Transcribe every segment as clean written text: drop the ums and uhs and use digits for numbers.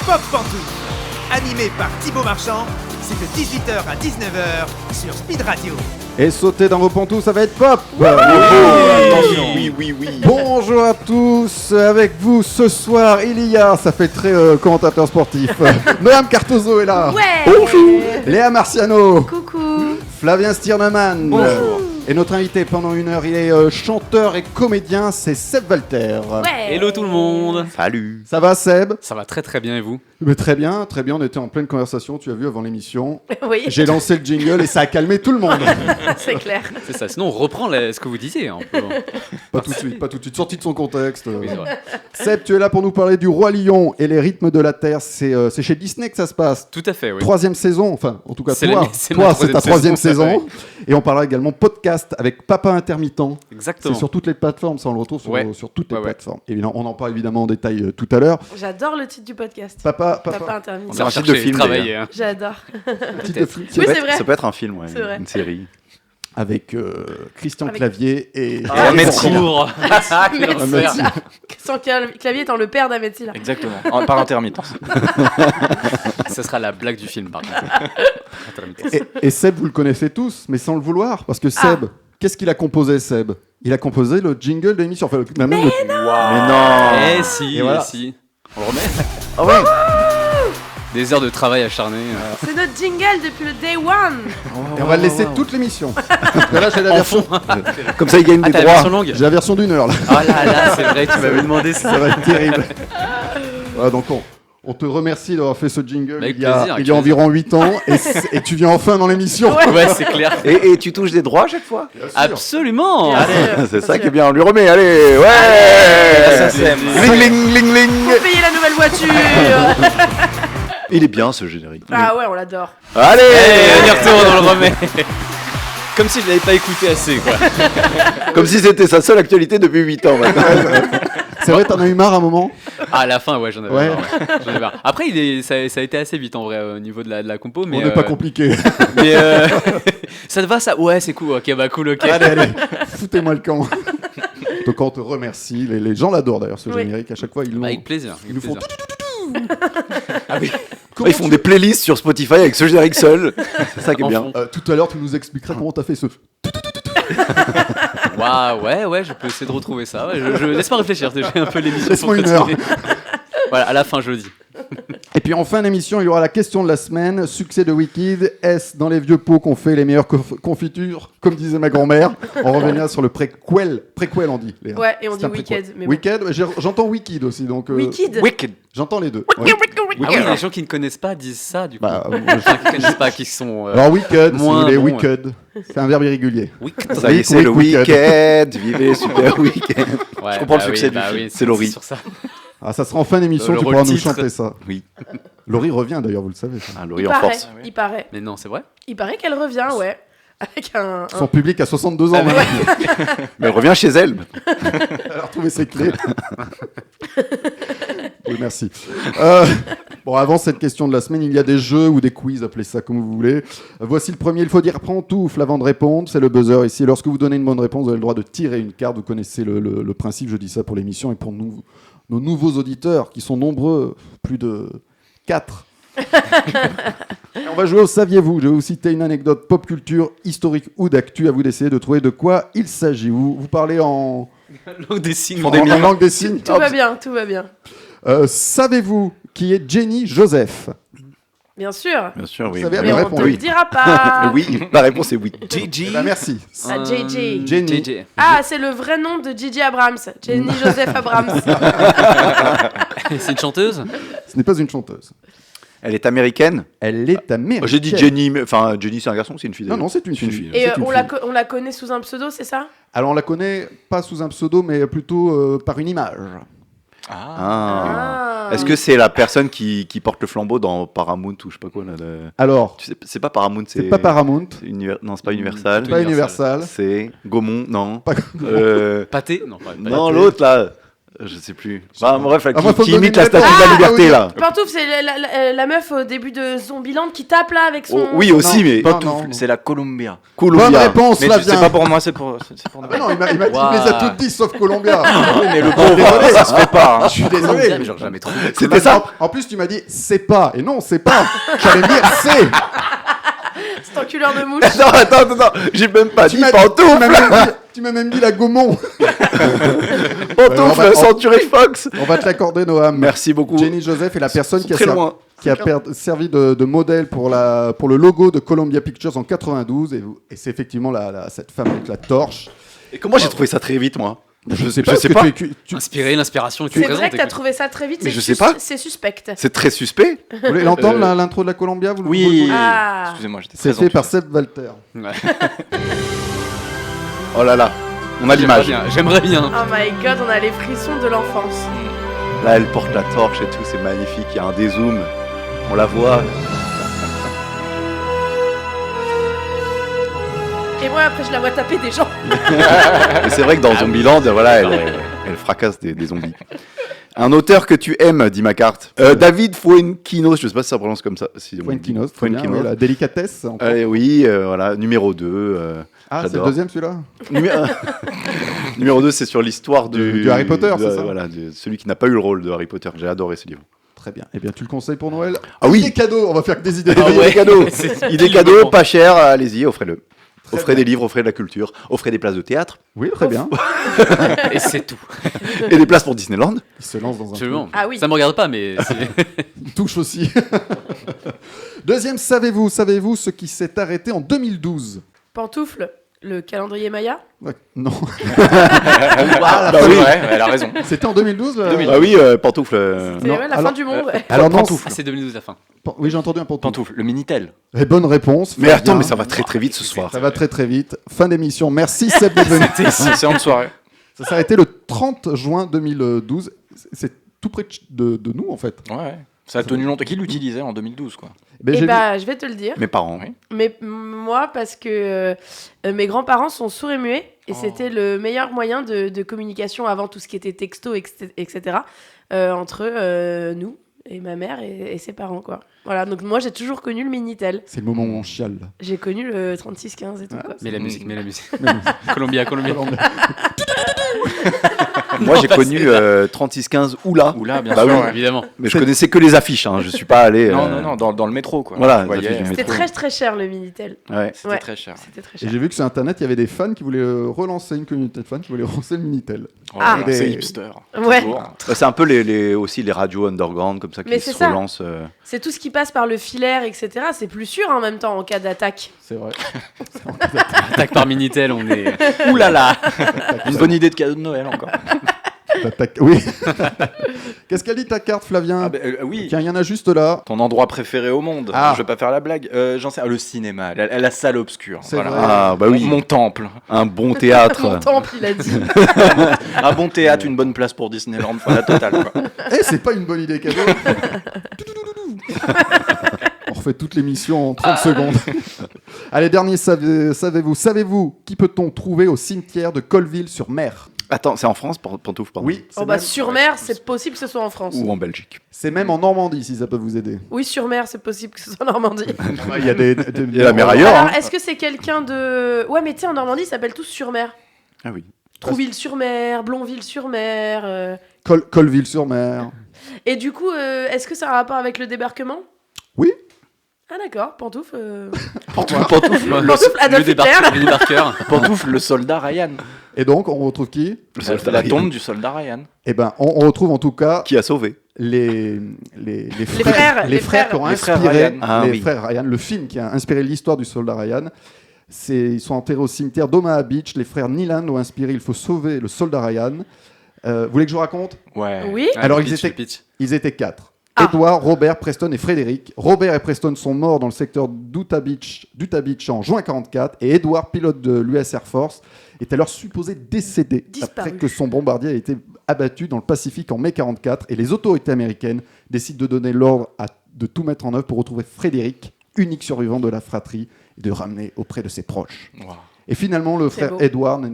Pop Pantoufle. Animé par Thibaut Marchand, c'est de 18h à 19h sur Speed Radio. Et sauter dans vos pantoufles, ça va être pop. Attention. Oui. Bonjour à tous, avec vous ce soir il y a, ça fait très commentateur sportif, Noam Cartozo est là. Ouais. Bonjour. Léa Marciano. Coucou. Flavien Stirneman. Bonjour. Et notre invité pendant une heure, il est chanteur et comédien, c'est Seb Walter. Ouais. Hello tout le monde. Salut. Ça va Seb? Ça va très très bien et vous? Mais très bien, on était en pleine conversation, tu as vu avant l'émission. Oui, J'ai lancé le jingle et ça a calmé tout le monde. c'est clair. C'est ça, sinon on reprend ce que vous disiez. Un peu. Pas tout de suite, sorti de son contexte. Oui, c'est vrai. Seb, tu es là pour nous parler du Roi Lion et les rythmes de la Terre. C'est chez Disney que ça se passe. Tout à fait, oui. Troisième saison, enfin, en tout cas, C'est toi, c'est toi ma c'est ta troisième troisième saison, saison. Et on parlera également podcast avec Papa Intermittent. Exactement. C'est sur toutes les plateformes, ça on le retrouve sur toutes les Ouais. plateformes. Évidemment, on en parle évidemment en détail tout à l'heure. J'adore le titre du podcast. Papa, Papa intermittent. On a C'est un titre de recherché, film, travaillé. Hein. J'adore. titre de film, Oui, c'est vrai. Ça peut être un film, ouais, C'est vrai. une série. avec Christian Avec- Clavier et Ahmed Silla. Quel Ahmed enfer. Silla. Son clavier étant le père d'Ahmed Silla. Exactement. Par intermittence. Ce sera la blague du film par contre. Et Seb, vous le connaissez tous, mais sans le vouloir, parce que Seb, qu'est-ce qu'il a composé, Seb? Il a composé le jingle de l'émission. Enfin, même le- Mais non. Eh si, Et voilà. si. On le remet. Ah ouais. Des heures de travail acharné. C'est notre jingle depuis le day one. Et on va le laisser toute l'émission. Parce que là, j'ai la En version, fond. Comme ça, il gagne Ah, des t'as la droits. version longue. j'ai la version d'une heure là. Oh là là, c'est vrai, tu m'avais demandé ça. Ça va être terrible. Voilà, donc on te remercie d'avoir fait ce jingle Avec il y a, plaisir, avec il y a environ 8 ans et tu viens enfin dans l'émission. Ouais, c'est clair. Et tu touches des droits à chaque fois. Absolument. Bien sûr, C'est bien ça sûr. qui est bien. On lui remet. Allez. Ouais. Ça, c'est- Ling ling ling ling. Pour payer la nouvelle voiture. Il est bien ce générique. Ah ouais, on l'adore. Allez. On y retourne, on le remet. Comme si je l'avais pas écouté assez, quoi. Comme si c'était sa seule actualité depuis 8 ans maintenant. C'est vrai, t'en as eu marre à un moment? Ah, à la fin, ouais, j'en avais Ouais. marre. J'en avais marre. Après, ça a été assez vite en vrai au niveau de la compo, mais On n'est pas compliqué. mais ça te va ça? Ouais, c'est cool. Ok, bah cool, ok. Allez, foutez-moi le camp. Donc on te remercie. Les gens l'adorent d'ailleurs ce Oui. générique. À chaque fois, ils l'ont. Avec plaisir. Ils nous font Ah oui. Comment Ils font des playlists sur Spotify avec ce générique seul. C'est ça qui est En bien. fond. Tout à l'heure, tu nous expliqueras comment t'as fait ce. Waouh, ouais, je peux essayer de retrouver ça. Ouais, je laisse pas réfléchir. J'ai un peu l'émission. Laisse-moi pour une heure. continuer. Voilà, à la fin, je le dis. Et puis en fin d'émission, il y aura la question de la semaine. Succès de Wicked. Est-ce dans les vieux pots qu'on fait les meilleures confitures, comme disait ma grand-mère? On reviendra sur le préquel. Préquel, on dit. Léa. Ouais, et on C'est dit un préquel. Wicked. Mais bon. Wicked, ouais, j'entends Wicked aussi. Donc, Wicked. Wicked. j'entends les deux. Ouais. Ah oui, les gens qui ne connaissent pas disent ça, du coup. Bah, Enfin, qui ne connaissent pas, qui sont. alors Wicked, si vous moins voulez, bon, Wicked. C'est un verbe irrégulier. Ça y est, c'est le week-end. Vivez super week-end. Ouais, Je comprends le bah succès oui, du bah film. oui, C'est Laurie. sur ça. Ah, ça sera en fin d'émission, Le tu rôle pourras nous titre. chanter ça. Oui. Laurie revient d'ailleurs, vous le savez. ça. Ah, Il Laurie en paraît. force. Il paraît. Mais non, c'est vrai. Il paraît qu'elle revient, ouais. Avec un. Son public a 62 ans Ah, maintenant. Mais elle revient chez elle. Elle a retrouvé ses clés. Oui, merci. Bon, avant cette question de la semaine, il y a des jeux ou des quiz, appelez ça comme vous voulez. Voici le premier, il faut dire pantoufle avant de répondre, c'est le buzzer ici. Lorsque vous donnez une bonne réponse, vous avez le droit de tirer une carte, vous connaissez le principe, je dis ça pour l'émission et pour nous, nos nouveaux auditeurs qui sont nombreux, plus de 4. On va jouer au saviez-vous. Je vais vous citer une anecdote pop culture, historique ou d'actu, à vous d'essayer de trouver de quoi il s'agit. Vous parlez en Langue des signes. en langue des signes. Tout va bien, tout va bien. Savez-vous qui est Jenny Joseph? Bien sûr. Bien sûr, oui. Vous savez, Mais la on réponse. te le dira pas. Oui, la réponse est oui. Eh ben, merci. Ah, JJ. Jenny. JJ. Ah, c'est le vrai nom de Gigi Abrams. Jenny Joseph Abrams. C'est une chanteuse? Ce n'est pas une chanteuse. Elle est américaine. Elle est américaine. J'ai dit Jenny, mais enfin Jenny c'est un garçon ou c'est une fille? Non, non, c'est une C'est une fille. fille. Et C'est une on fille. on la connaît sous un pseudo, c'est ça? Alors, on la connaît pas sous un pseudo, mais plutôt par une image. Ah. Est-ce que c'est la personne qui porte le flambeau dans Paramount ou je sais pas quoi là, Alors, Tu sais, c'est pas Paramount, c'est pas Paramount, Non, c'est pas Universal. c'est pas Universal. C'est Gaumont, non. Pas- Euh, Pâté? Non, pas non, l'autre là. Je sais plus. Bah, bref, moi, faut me qui donner imite une la statue réponse. de la Ah, liberté oui. là. Pantouf, c'est la meuf au début de Zombieland qui tape là avec son. Oh, oui aussi, mais Non, Pantoufle, non. c'est la Columbia. Columbia. Bonne réponse, Mais Flavien. c'est pas pour moi, c'est pour Ah, mais non, il les Waouh. a toutes dit sauf Columbia. Oui, mais le pauvre, ça se fait pas. Je suis désolé. Mais genre jamais trouvé. C'était ça. En plus, tu m'as dit c'est pas. Et non, c'est pas. J'allais dire c'est. Cet enculeur de mouche. Non, attends, j'ai même pas dit Tu pantoufle. m'as même dit la Gaumont. Pantoufle, Ouais, on va- Century Fox. On va te l'accorder, Noam. Merci beaucoup. Jenny Joseph est la personne qui a, Très loin. servi de modèle pour le logo de Columbia Pictures en 92. Et c'est effectivement cette femme avec la torche. Et comment j'ai trouvé ça très vite, moi Je sais pas. Je sais parce pas. que tu Inspiré, l'inspiration est C'est présente. vrai que t'as écoute. trouvé ça très vite. Mais c'est je sais pas. C'est suspect. C'est très suspect. Vous voulez l'entendre, l'intro de la Columbia vous Oui, Ah. excusez-moi, j'étais C'est très fait par enthousiaste. Seb Walter. Ouais. Oh là là, on a l'image. J'aimerais bien. Oh my god, on a les frissons de l'enfance. Là, elle porte la torche et tout, c'est magnifique. Il y a un dézoom, on la voit. Et moi après je la vois taper des gens. Et c'est vrai que dans Zombieland, voilà, elle fracasse des zombies. Un auteur que tu aimes, dit ma carte. David Fuenquinos, je sais pas si ça prononce comme ça. Si on dit. Fuenquinos, très bien, Fuenquinos. ouais, la délicatesse. encore. Oui, voilà, numéro 2. Ah, c'est le j'adore. deuxième celui-là. Numéro 2, c'est sur l'histoire Du Harry Potter, c'est ça Voilà, celui qui n'a pas eu le rôle de Harry Potter. J'ai adoré ce livre. Très bien. Eh bien, tu le conseilles pour Noël. Ah oui. Idées cadeaux, on va faire que des idées. Ah ouais. Idées cadeaux, C'est idées pile cadeaux, le moment. pas cher, allez-y, offrez-le. Très Offrez bien. des livres, offrez de la culture, offrez des places de théâtre Oui, très bien. Et c'est tout. et des places pour Disneyland. Il se lance dans un Absolument. Ah oui. Ça me regarde pas, mais c'est- Il touche aussi. Deuxième, savez-vous ce qui s'est arrêté en 2012? Pantoufle, le calendrier Maya. Ouais, non. Bah oui, ouais, elle a raison. C'était en 2012 là 2012. Ah oui, pantoufle. C'est non, ouais, la alors- fin du monde. ouais. Alors non. Pantoufle. Ah, c'est 2012 la fin. Oui, j'ai entendu un pantoufle. Pantoufle, le Minitel. Et bonne réponse. Mais Fabien. attends, mais ça va très très vite ce soir. Ça va très très vite. Fin d'émission. Merci Seb d'être venu. C'est en soirée. Ça s'est arrêté le 30 juin 2012. C'est tout près de nous en fait. Ouais. Ça a tenu longtemps. Qui l'utilisait en 2012, quoi? Ben, Et j'ai bah je vais te le dire. Mes parents. Oui. Mais moi, parce que mes grands-parents sont sourds et muets, et Oh. c'était le meilleur moyen de communication avant tout ce qui était texto, etc., entre nous et ma mère et ses parents, quoi. Voilà, donc moi, j'ai toujours connu le Minitel. C'est le moment où on chiale. là. J'ai connu le 3615 et tout, quoi. Mais la musique, mais la musique. Même- Columbia. Moi j'ai connu 3615 Oula. Oula, bien Bah sûr. oui, ouais. Évidemment. Mais je connaissais que les affiches, hein. Je suis pas allé. Non, dans le métro, quoi. Voilà, Vous voyez, les affiches du C'était métro. très très cher, le Minitel. Ouais. C'était Ouais. très cher. C'était très Et cher. j'ai vu que sur internet, il y avait des fans qui voulaient relancer une communauté de fans qui voulaient relancer le Minitel. Oh, Ah. c'est Des- hipster. Ouais. Toujours. Bah, c'est un peu aussi les radios underground comme ça Mais qui c'est se ça. relancent. C'est tout ce qui passe par le filaire, etc. C'est plus sûr en même temps en cas d'attaque. C'est vrai. Attaque par Minitel, on est. Ouh là là. Une bonne idée de cadeau de Noël, encore. Oui. Qu'est-ce qu'elle dit ta carte, Flavien Ah, bah, oui. Tiens, il y en a juste là. Ton endroit préféré au monde. Ah. Je vais pas faire la blague. J'en sais. Le cinéma. La salle obscure. C'est Voilà. vrai. Ah bah oui, Mon temple. un bon théâtre. Mon temple, il a dit. Un bon théâtre, une bonne place pour Disneyland. Enfin, la totale, quoi. Eh, c'est pas une bonne idée cadeau. On refait toute l'émission en 30 secondes. Allez, dernier, savez-vous qui peut-on trouver au cimetière de Colville-sur-Mer? Attends, c'est en France, Pantoufle, pardon. Oui, Oh bah sur mer, c'est possible que ce soit en France. Ou en Belgique. c'est même en Normandie, si ça peut vous aider. Oui, sur mer, c'est possible que ce soit en Normandie. Il y a des... Il y a la mer ailleurs. Alors, hein. est-ce que c'est quelqu'un de... Ouais, mais tu sais, en Normandie, ils s'appellent tous sur mer. Ah oui. Trouville-sur-mer, Blonville-sur-mer. Colville-sur-Mer. Et du coup, est-ce que ça a un rapport avec le débarquement? Oui. Ah d'accord, Pantoufle. Pantoufle, Pantoufle, Adolf Hitler. Le débarqueur. Pantoufle, le soldat Ryan. Et donc, on retrouve qui? La tombe du soldat Ryan. Eh ben, on retrouve en tout cas Qui a sauvé? les frères, les frères qui ont Les frères inspiré Ryan. Ah les oui. frères Ryan, le film qui a inspiré l'histoire du soldat Ryan. Ils sont enterrés au cimetière d'Omaha Beach. Les frères Neeland ont inspiré Il faut sauver le soldat Ryan. Vous voulez que je vous raconte? Ouais. Oui. Alors, le ils pitch, étaient- le pitch. Ils étaient 4. Ah. Edward, Robert, Preston et Frédéric. Robert et Preston sont morts dans le secteur d'Utah Beach en juin 1944 et Edward, pilote de l'US Air Force, est alors supposé décédé Disparu. après que son bombardier a été abattu dans le Pacifique en mai 1944 et les autorités américaines décident de donner l'ordre de tout mettre en œuvre pour retrouver Frédéric, unique survivant de la fratrie, et de ramener auprès de ses proches. Wow. Et finalement, le C'est frère beau. Edward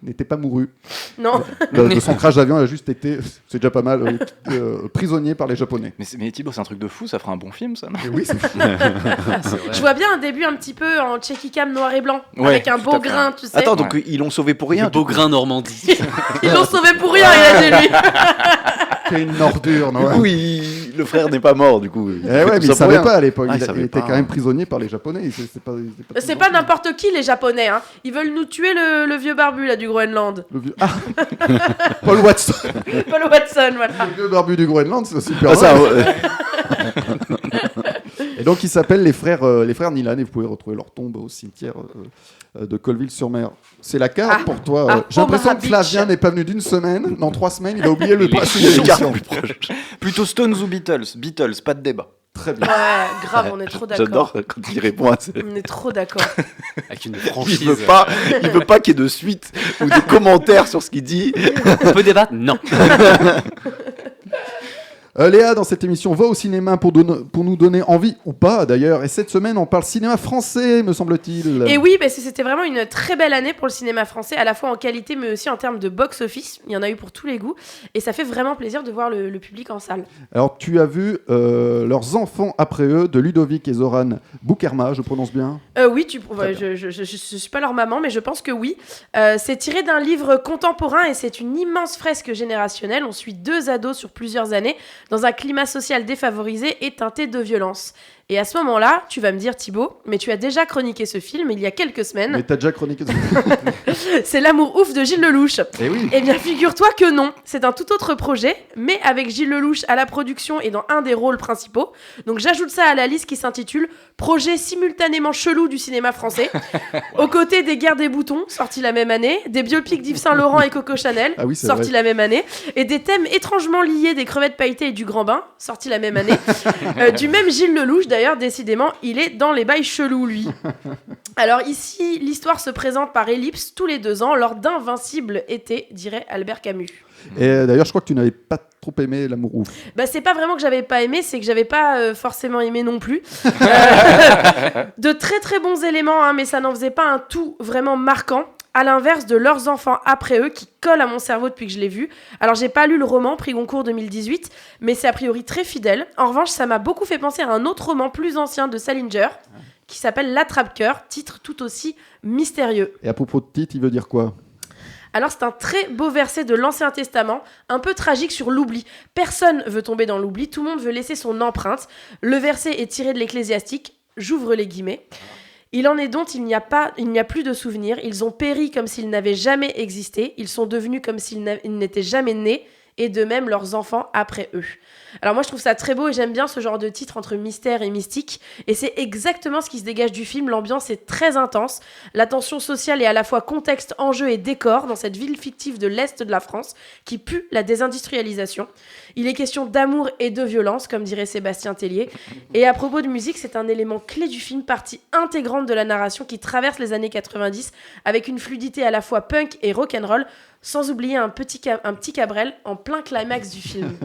n'était pas mouru. Non. De son crash d'avion, il a juste été, c'est déjà pas mal, prisonnier par les Japonais. Mais Thibaut, c'est un truc de fou, ça fera un bon film, ça, non? Et oui, c'est C'est vrai. Je vois bien un début un petit peu en checky cam noir et blanc, Ouais, avec un tout beau à fait. grain, tu sais. Attends, donc ils l'ont sauvé pour rien? Le beau grain Normandie. Ils l'ont sauvé pour rien, il a dit lui. c'est une ordure, non? Oui, le frère n'est pas mort, du coup. Eh ouais, mais il savait pas à l'époque. Ah, il il savait était pas. quand même prisonnier par les Japonais. C'est pas n'importe qui les Japonais, hein. Ils veulent nous tuer le vieux barbu là du Groenland. Le vieux... Ah Paul Watson, Paul Watson, voilà. le vieux barbu du Groenland, c'est super. Ah, ça, Et donc ils s'appellent les frères Nilan et vous pouvez retrouver leur tombe au cimetière de Colville-sur-Mer. C'est la carte Ah. pour toi. Ah, J'ai l'impression Omaha que Flavien Beach. n'est pas venu d'une semaine. Dans 3 semaines, il a oublié le Il est principe chaud. de l'émission. Plutôt Stones ou Beatles? Beatles, pas de débat. Très bien. Ouais, grave, on est trop J'adore d'accord. quand il répond à ça. On est trop d'accord. Avec une Il franchise. veut pas qu'il y ait de suite ou de commentaires sur ce qu'il dit. On peut débattre? Non. Léa, dans cette émission, va au cinéma pour nous donner envie, ou pas d'ailleurs. Et cette semaine, on parle cinéma français, me semble-t-il. Et oui, parce que c'était vraiment une très belle année pour le cinéma français, à la fois en qualité, mais aussi en termes de box-office. Il y en a eu pour tous les goûts. Et ça fait vraiment plaisir de voir le public en salle. Alors, tu as vu Leurs enfants après eux de Ludovic et Zoran Boukerma, je prononce bien. Oui, je suis pas leur maman, mais je pense que oui. C'est tiré d'un livre contemporain et c'est une immense fresque générationnelle. On suit 2 ados sur plusieurs années dans un climat social défavorisé et teinté de violence. Et à ce moment-là, tu vas me dire, Thibaut, mais tu as déjà chroniqué ce film il y a quelques semaines. Mais t'as déjà chroniqué. C'est L'amour ouf de Gilles Lelouch. Eh oui. Eh bien, figure-toi que non. C'est un tout autre projet, mais avec Gilles Lelouch à la production et dans un des rôles principaux. Donc, j'ajoute ça à la liste qui s'intitule Projet simultanément chelou du cinéma français. Aux côtés des Guerres des boutons, sorti la même année, des biopics d'Yves Saint-Laurent et Coco Chanel, Ah oui, c'est sorti vrai. la même année, et des thèmes étrangement liés des crevettes pailletées et du grand bain, sorti la même année. Du même Gilles Lelouch, d'ailleurs, décidément, il est dans les bails chelous, lui. Alors ici, l'histoire se présente par ellipse tous les 2 ans lors d'invincibles étés, dirait Albert Camus. Et d'ailleurs, je crois que tu n'avais pas trop aimé L'amour ouf. Bah, c'est pas vraiment que j'avais pas aimé, c'est que j'avais pas forcément aimé non plus. De très très bons éléments, hein, mais ça n'en faisait pas un tout vraiment marquant. À l'inverse de Leurs enfants après eux, qui colle à mon cerveau depuis que je l'ai vu. Alors, j'ai pas lu le roman, prix Goncourt 2018, mais c'est a priori très fidèle. En revanche, ça m'a beaucoup fait penser à un autre roman plus ancien de Salinger, qui s'appelle L'Attrape-Cœur, titre tout aussi mystérieux. Et à propos de titre, il veut dire quoi? Alors, c'est un très beau verset de l'Ancien Testament, un peu tragique sur l'oubli. Personne veut tomber dans l'oubli, tout le monde veut laisser son empreinte. Le verset est tiré de l'Ecclésiastique, j'ouvre les guillemets. Il en est dont il n'y a plus de souvenirs, ils ont péri comme s'ils n'avaient jamais existé, ils sont devenus comme s'ils n'étaient jamais nés, et de même leurs enfants après eux. Alors moi je trouve ça très beau et j'aime bien ce genre de titre entre mystère et mystique, et c'est exactement ce qui se dégage du film. L'ambiance est très intense, la tension sociale est à la fois contexte, enjeu et décor dans cette ville fictive de l'Est de la France qui pue la désindustrialisation. Il est question d'amour et de violence, comme dirait Sébastien Tellier. Et à propos de musique, c'est un élément clé du film, partie intégrante de la narration qui traverse les années 90 avec une fluidité à la fois punk et rock'n'roll, sans oublier un petit Cabrel en plein climax du film.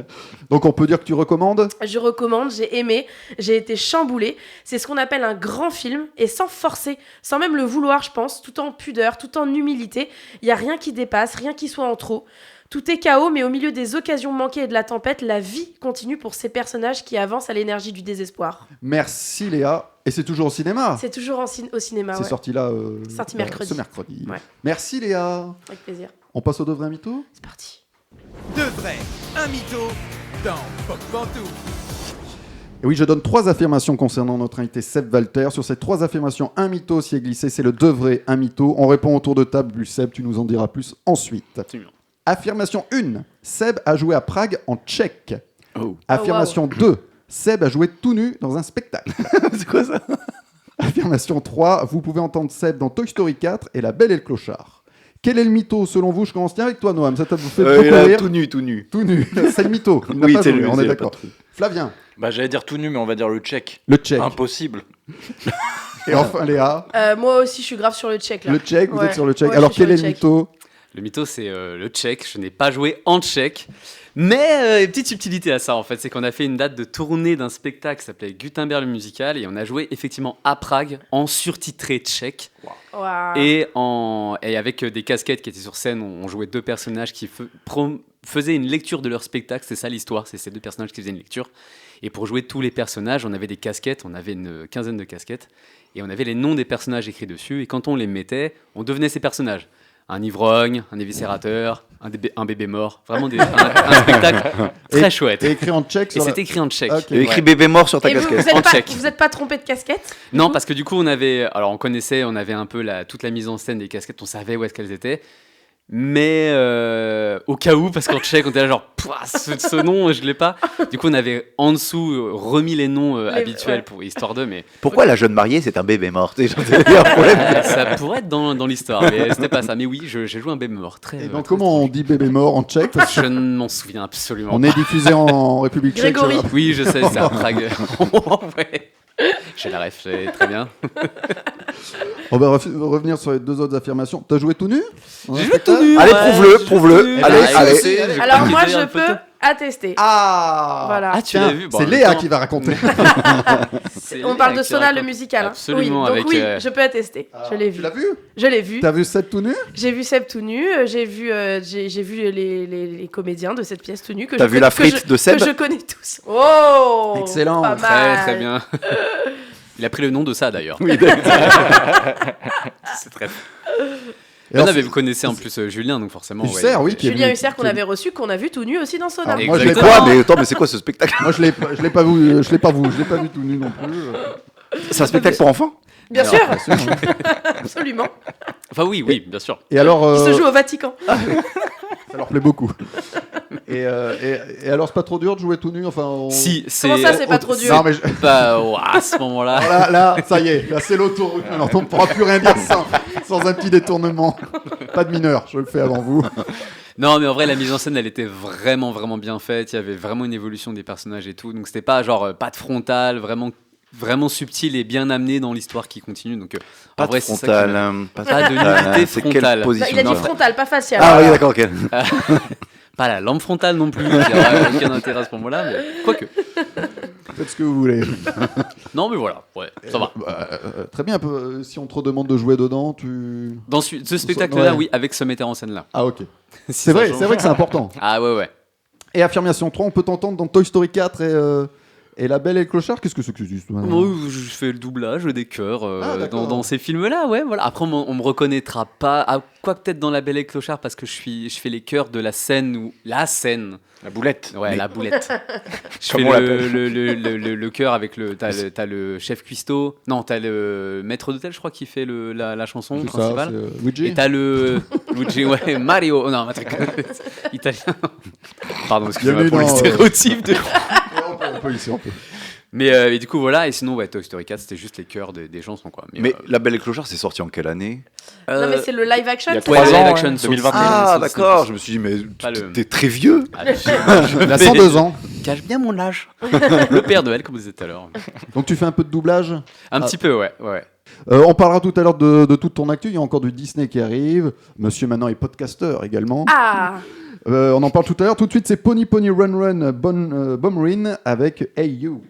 Donc on peut dire que tu recommandes? Je recommande, j'ai aimé, j'ai été chamboulée. C'est ce qu'on appelle un grand film, et sans forcer, sans même le vouloir, je pense, tout en pudeur, tout en humilité. Il n'y a rien qui dépasse, rien qui soit en trop. Tout est chaos, mais au milieu des occasions manquées et de la tempête, la vie continue pour ces personnages qui avancent à l'énergie du désespoir. Merci Léa. Et c'est toujours au cinéma? C'est toujours au cinéma, C'est ouais. sorti là Sorti mercredi. ce mercredi. Ouais. Merci Léa. Avec plaisir. On passe au de vrai mytho? C'est parti. 2 vrais, un mytho dans Pop Pantouf. Et oui, je donne 3 affirmations concernant notre invité Seb Walter. Sur ces 3 affirmations, un mytho s'y est glissé, c'est le de vrai, un mytho. On répond autour de table, plus Seb, tu nous en diras plus ensuite. Absolument. Affirmation 1, Seb a joué à Prague en tchèque. Oh. Affirmation 2, Seb a joué tout nu dans un spectacle. C'est quoi ça? Affirmation 3, vous pouvez entendre Seb dans Toy Story 4 et La Belle et le Clochard. Quel est le mytho selon vous? Je commence bien avec toi, Noam. Ça t'a fait beaucoup rire. Tout nu, tout nu. Tout nu. C'est le mytho. Il n'a Oui, pas c'est joué, lui, on c'est est le d'accord. patron. Flavien, Bah, j'allais dire tout nu, mais on va dire le tchèque. le tchèque. Impossible. Et enfin Léa, Moi aussi, je suis grave sur le tchèque, là. le tchèque. Vous Ouais. êtes sur le tchèque. Ouais, Alors je suis quel est sur le le tchèque. mytho? Le mytho, c'est le tchèque. Je n'ai pas joué en tchèque. Mais petite subtilité à ça en fait, c'est qu'on a fait une date de tournée d'un spectacle qui s'appelait Gutenberg le musical et on a joué effectivement à Prague en surtitré tchèque Waouh. et avec des casquettes qui étaient sur scène. On jouait 2 personnages qui faisaient une lecture de leur spectacle. C'est ça l'histoire, c'est ces 2 personnages qui faisaient une lecture. Et pour jouer tous les personnages, on avait des casquettes, on avait une quinzaine de casquettes et on avait les noms des personnages écrits dessus. Et quand on les mettait, on devenait ces personnages. Un ivrogne, un éviscérateur, un bébé mort. Vraiment un spectacle très chouette. Et écrit en tchèque. Et c'était écrit en tchèque. Ok. Il y a écrit bébé mort sur ta Et vous, casquette. En tchèque. vous êtes pas trompé de casquette? Non, parce que du coup, on avait un peu toute la mise en scène des casquettes, on savait où est-ce qu'elles étaient. Mais au cas où, parce qu'en tchèque, on était là genre, ce nom, je l'ai pas. Du coup, on avait en dessous remis les noms habituels ouais. pour histoire d'eux, mais Pourquoi la jeune mariée, c'est un bébé mort? Tu sais, genre, il y a un problème. ça pourrait être dans l'histoire. Mais c'était pas ça. Mais oui, j'ai joué un bébé mort. Et donc, comment on dit bébé mort en tchèque? Parce que Je ne m'en souviens absolument on pas. est diffusé en République tchèque. Grégory. Oui, je sais, c'est à Prague. Ouais. J'ai la ref, très bien. On va revenir sur les 2 autres affirmations. T'as joué tout nu? J'ai joué tout nu. Allez, ouais, prouve-le, j'ai prouve-le. joué tout nu. Allez, Ah, allez. je sais, je Alors crois moi qu'il y a je une peux photo. attester. Ah Voilà. Ah, tu l'as vu. Bon, c'est en même Léa temps, qui va raconter. c'est On Léa parle de qui Sona raconte. le musical. Hein. Absolument, Oui, donc avec, oui, je peux attester. Je l'ai Tu vu. l'as vu? Je l'ai vu. T'as vu Seb tout nu? J'ai vu Seb tout nu. J'ai vu les comédiens de cette pièce tout nu que T'as je vu connais- la frite que de Seb? Que je connais tous. Oh. Excellent. Pas Très, mal. très bien. Il a pris le nom de ça d'ailleurs. Oui, C'est très. Et alors, Vous connaissez en plus Julien, donc forcément. Husser, oui, qui est Julien venu- Hussert qu'on avait reçu, qu'on a vu tout nu aussi dans Sona. Alors, moi, je l'ai Exactement. Quoi? Mais attends, mais c'est quoi ce spectacle? Moi, je l'ai pas vu. Je l'ai pas vu tout nu non plus. C'est un spectacle pour enfants? Bien sûr, Bien sûr, hein. absolument. Enfin, oui, bien sûr. Et alors, Il se joue au Vatican. ça leur plaît beaucoup. Et alors, c'est pas trop dur de jouer tout nu? Enfin, Si, c'est. Comment ça, c'est pas trop dur? Non, mais Pas à ce moment-là. alors là, ça y est, là c'est l'autoroute. Alors on ne pourra plus rien dire sans un petit détournement. Pas de mineur, je le fais avant vous. Non, mais en vrai, la mise en scène, elle était vraiment, vraiment bien faite. Il y avait vraiment une évolution des personnages et tout. Donc, c'était pas genre pas de frontal, vraiment subtil et bien amené dans l'histoire qui continue. Donc, Pas en vrai, de c'est ça frontal. qui hein, Pas de nudité C'est frontale. quelle Non, position? il a dit Non. frontal, pas facial. Ah oui, d'accord, ok. Pas la lampe frontale non plus. Il n'y a aucun intérêt à ce moment-là, mais quoique. Faites ce que vous voulez. Non, mais voilà, ouais, ça va. Très bien, si on te redemande de jouer dedans, tu... Dans ce spectacle-là, Ouais. oui, avec ce metteur en scène-là. Ah ok. Si C'est ça vrai, change. c'est vrai que c'est important. Ah ouais. Et affirmation 3, on peut t'entendre dans Toy Story 4 et La Belle et le Clochard. Qu'est-ce que c'est que ce juste Moi, je fais le doublage des chœurs d'accord. dans ces films-là, ouais, voilà. Après, on me reconnaîtra pas, quoi peut-être dans La Belle et le Clochard, parce que je fais les chœurs de la scène La boulette. ouais, la boulette. Je Comme fais on le chœur avec t'as le chef cuistot, non, t'as le maître d'hôtel, je crois, qui fait la chanson C'est ça, principale. c'est Luigi. Et t'as le Luigi, ouais, Mario, non, un truc italien. Pardon, excusez-moi Bienvenue pour les dans, stéréotypes de... on peut ici, on peut. Mais du coup, voilà, et sinon, ouais, Toy Story 4, c'était juste les chœurs des chansons, quoi. Mais La Belle et le Clochard, c'est sorti en quelle année? Non, mais c'est le live action. il y a c'est ouais, trois ça live ans, action, ouais, sauf- 2021. Ah, sauf- d'accord. Je me suis dit, mais Pas le- t'es très vieux. Ah, Il a 102 ans. Cache bien mon âge. Le Père Noël, comme vous disiez tout à l'heure. Donc tu fais un peu de doublage. Un petit peu, ouais. On parlera tout à l'heure de toute ton actu. Il y a encore du Disney qui arrive. Monsieur maintenant est podcasteur également. Ah, On en parle tout à l'heure. Tout de suite, c'est Pony Pony Run Run Bomrin avec Hey You.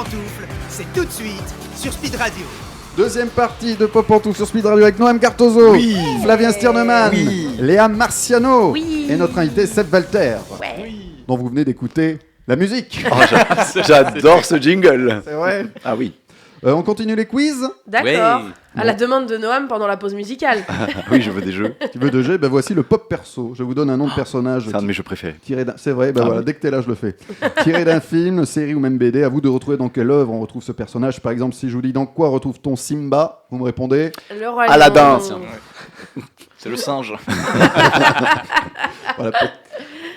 Pantoufle, c'est tout de suite sur Speed Radio. Deuxième partie de Pop en tout sur Speed Radio avec Noam Cartozo, Flavien Stirneman, Léa Marciano et notre invité Seb Walter, dont vous venez d'écouter la musique. Oh, j'adore ce jingle. C'est vrai. Ah oui. On continue les quiz. D'accord. Ouais. À la demande de Noam pendant la pause musicale. Oui, je veux des jeux. Tu veux de jeu? Ben voici le pop perso. Je vous donne un nom de personnage. C'est un de mes jeux préférés. Tiré d'un... C'est vrai, ben voilà, oui. dès que t'es là, je le fais. Tiré d'un film, série ou même BD, à vous de retrouver dans quelle œuvre on retrouve ce personnage. Par exemple, si je vous dis dans quoi retrouve-t-on Simba, vous me répondez. Le roi Aladdin. Lion. C'est le singe. Voilà,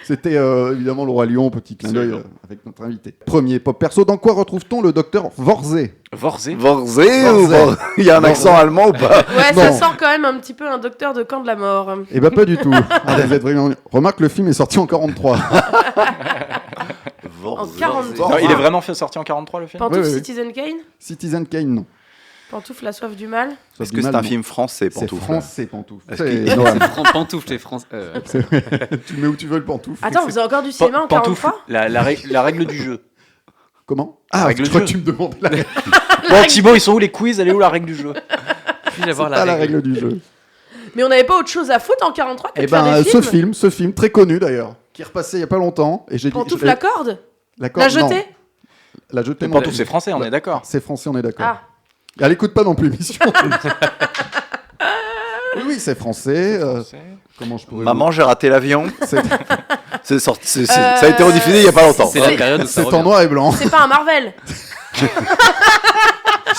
c'était évidemment le roi lion, petit clin d'œil avec notre invité. Premier pop perso, dans quoi retrouve-t-on le docteur Vorzé? Vorzé. Vorzé ou Vorzé. Il y a un accent allemand ou pas? Ouais, Non. ça sent quand même un petit peu un docteur de camp de la mort. Eh ben pas du tout. Ah, vous êtes vraiment... Remarque, le film est sorti en 43. En 43. Non, il est vraiment sorti en 43 le film. Pantoufle Oui, oui, oui. Citizen Kane. Citizen Kane, non. Pantoufle La soif du mal. Ça Est-ce fait que du c'est mal, un non. film français, C'est Pantoufle? français, Pantoufle. Est-ce C'est qu'il- Noam. Pantoufle, les France. Tu mets où tu veux le pantoufle. Attends, on faisait encore du cinéma en Pantoufle, 43. la règle du jeu. Comment? La Ah, règle je du crois que jeu. tu me demandes la règle. Bon, Thibaut, ils sont où les quiz? Elle est où la règle du jeu? Puis-je C'est avoir pas la la règle règle du jeu. Mais on n'avait pas autre chose à foutre en 43 que Eh de faire ben, des ce film, très connu d'ailleurs, qui est repassé il y a pas longtemps. Et j'ai dit. Pantoufle la corde. La corde, La non. jetée. La jetée, non. Pantoufle, c'est français, on est d'accord. C'est français, on est d'accord. Ah. Elle écoute pas non plus l'émission. Oui, c'est français. Comment je pourrais. Maman, j'ai raté l'avion. C'est C'est sorti, ça a été rediffusé il y a pas longtemps. C'est la période où ça c'est en revient. noir et blanc. C'est pas un Marvel.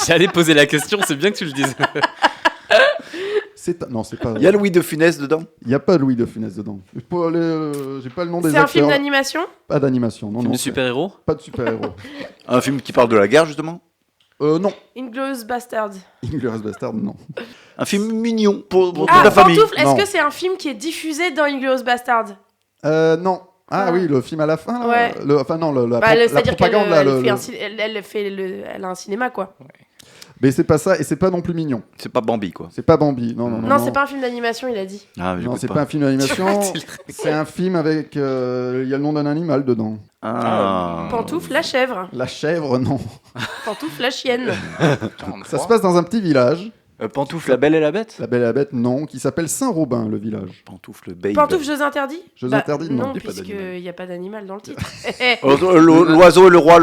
J'allais poser la question, c'est bien que tu le dises. Non, c'est pas. Il y a Louis de Funès dedans. Il y a pas Louis de Funès dedans. J'ai pas le nom des C'est un acteurs. film d'animation. Pas d'animation, non, Film non. de super-héros. Pas de super-héros. Un film qui parle de la guerre, justement. Non. Inglourious Basterds. Inglourious Bastard, non. Un film mignon pour toute Ah, la famille. Pantoufle, est-ce Non. que c'est un film qui est diffusé dans Inglourious Basterds? Non. Ah Ah. oui, le film à la fin. Là, Ouais. enfin non, la C'est-à-dire qu'elle propagande là. elle a un cinéma, quoi. Mais c'est pas ça, et c'est pas non plus mignon. C'est pas Bambi, quoi. C'est pas Bambi. Non, non, non. Non, c'est pas un film d'animation, il a dit. Ah, Non, j'écoute c'est pas un film d'animation. C'est un film avec. Il y a le nom d'un animal dedans. Ah. Pantoufle, la chèvre. La chèvre, non. Pantoufle, la chienne. Ça se passe dans un petit village. Pantoufle, la belle et la bête. La Belle et la Bête, non. Qui s'appelle Saint-Robin, le village. Pantoufle, babe. Pantoufle, jeux interdits. Jeux interdits, non. Non, Il y a pas d'animal. puisqu'il n'y a pas d'animal dans le titre. L'oiseau, le roi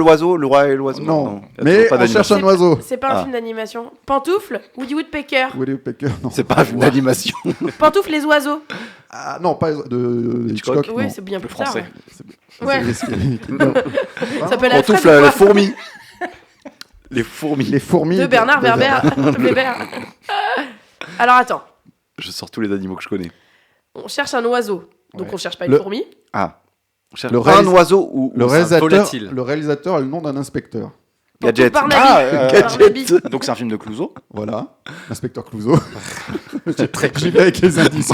et l'oiseau. Non. Il y a Mais toujours pas on d'animation. cherche un oiseau. C'est pas un Ah. film d'animation. Pantoufle, Woody Woodpecker. Woody Woodpecker, non. C'est pas un film d'animation. Pantoufle, les oiseaux. Ah non, pas de Hitchcock. Hitchcock. Oui, non. c'est bien Le plus tard. français. Ouais. Non. Ça s'appelle Alfred Pantoufle, ou quoi les fourmis. Les fourmis. Les fourmis. De Bernard Werber. Weber. Alors attends, Je sors tous les animaux que je connais. on cherche un oiseau. Donc Ouais. on cherche pas une Le- fourmi. Ah. On cherche Le un réalis- oiseau ou Le ou volatile. réalisateur a le nom d'un inspecteur. Gadget. Barnaby. Barnaby. Donc c'est un film de Clouseau. Voilà, l'inspecteur Clouseau. J'y vais avec les indices.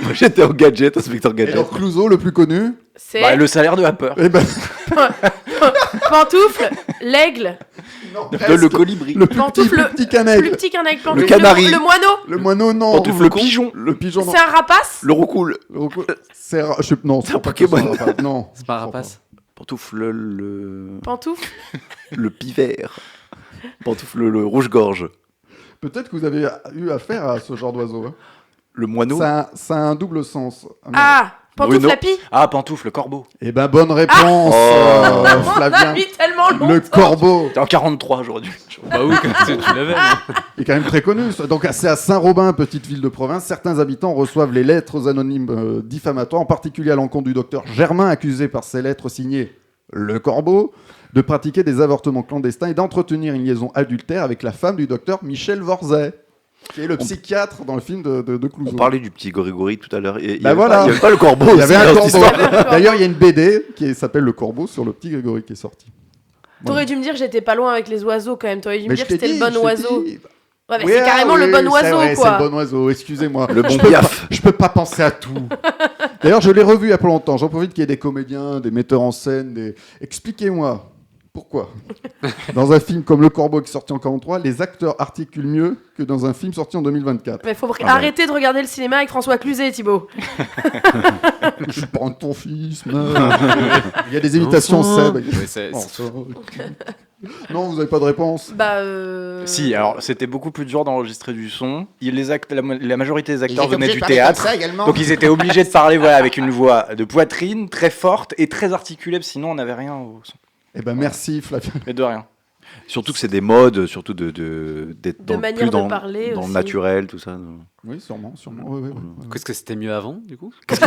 Moi j'étais au gadget, inspecteur Et gadget. alors Clouseau, le plus connu, C'est Bah, le salaire de Happer. eh ben, Pantoufle, l'aigle. Le colibri. le plus Pantoufle, petit, plus petit qu'un Plus aigle. petit qu'un aigle. Pantoufle, canari. le moineau. Le moineau, non. Pantoufle, le pigeon. Le pigeon, non. C'est un rapace. Le roucoule. C'est non, C'est un Pokémon. Non. C'est pas un rapace. Pantoufle, le Pantoufle. pivert. Pantoufle, le rouge-gorge. Peut-être que vous avez eu affaire à ce genre d'oiseau. Hein. Le moineau. Ça a un double sens. Ah, Pantoufle, Bruno. la pie. Ah, Pantoufle, le corbeau. Eh ben, bonne réponse, Oh. On a Flavien. mis tellement longtemps. Le corbeau. T'es en 43 aujourd'hui. Bah oui, tu l'avais. non Il est quand même très connu. Donc, c'est à Saint-Robin, petite ville de province. Certains habitants reçoivent les lettres anonymes diffamatoires, en particulier à l'encontre du docteur Germain, accusé par ces lettres signées Le Corbeau, de pratiquer des avortements clandestins et d'entretenir une liaison adultère avec la femme du docteur Michel Vorzay, qui est le psychiatre dans le film de Clouseau. On parlait du petit Gorigori tout à l'heure. Il y Bah avait voilà. pas- il y avait pas le corbeau. Il y avait aussi un dans cette corbeau. histoire. D'ailleurs, il y a une BD qui s'appelle Le Corbeau sur le petit Grégory qui est sorti. T'aurais dû me dire que j'étais pas loin avec les oiseaux quand même. T'aurais dû me Mais dire je que t'ai c'était le dit, bon je t'ai oiseau. dit. Ouais, mais Oui, c'est carrément le bon c'est oiseau, vrai, quoi. C'est le bon oiseau, excusez-moi. Le bon Je peux piaf. pas- Je peux pas penser à tout. D'ailleurs, je l'ai revu il y a pas longtemps. J'en profite qu'il y ait des comédiens, des metteurs en scène. Expliquez-moi, Pourquoi? Dans un film comme Le Corbeau qui est sorti en 43, les acteurs articulent mieux que dans un film sorti en 2024. Mais faut arrêter de regarder le cinéma avec François Cluzet, Thibaut. Je suis pas ton fils, man. Il y a des imitations, Seb. Ouais, c'est- Non, vous avez pas de réponse. Si, alors c'était beaucoup plus dur d'enregistrer du son. La majorité des acteurs venaient du théâtre. Donc ils étaient obligés de parler avec une voix de poitrine très forte et très articulée, sinon on n'avait rien au son. Eh ben merci, Flavien. Mais de rien. Surtout que c'est des modes, surtout d'être De manière plus de dans, parler dans le aussi. naturel, tout ça. Oui, sûrement. Ouais. Qu'est-ce que c'était mieux avant, du coup? Qu'est-ce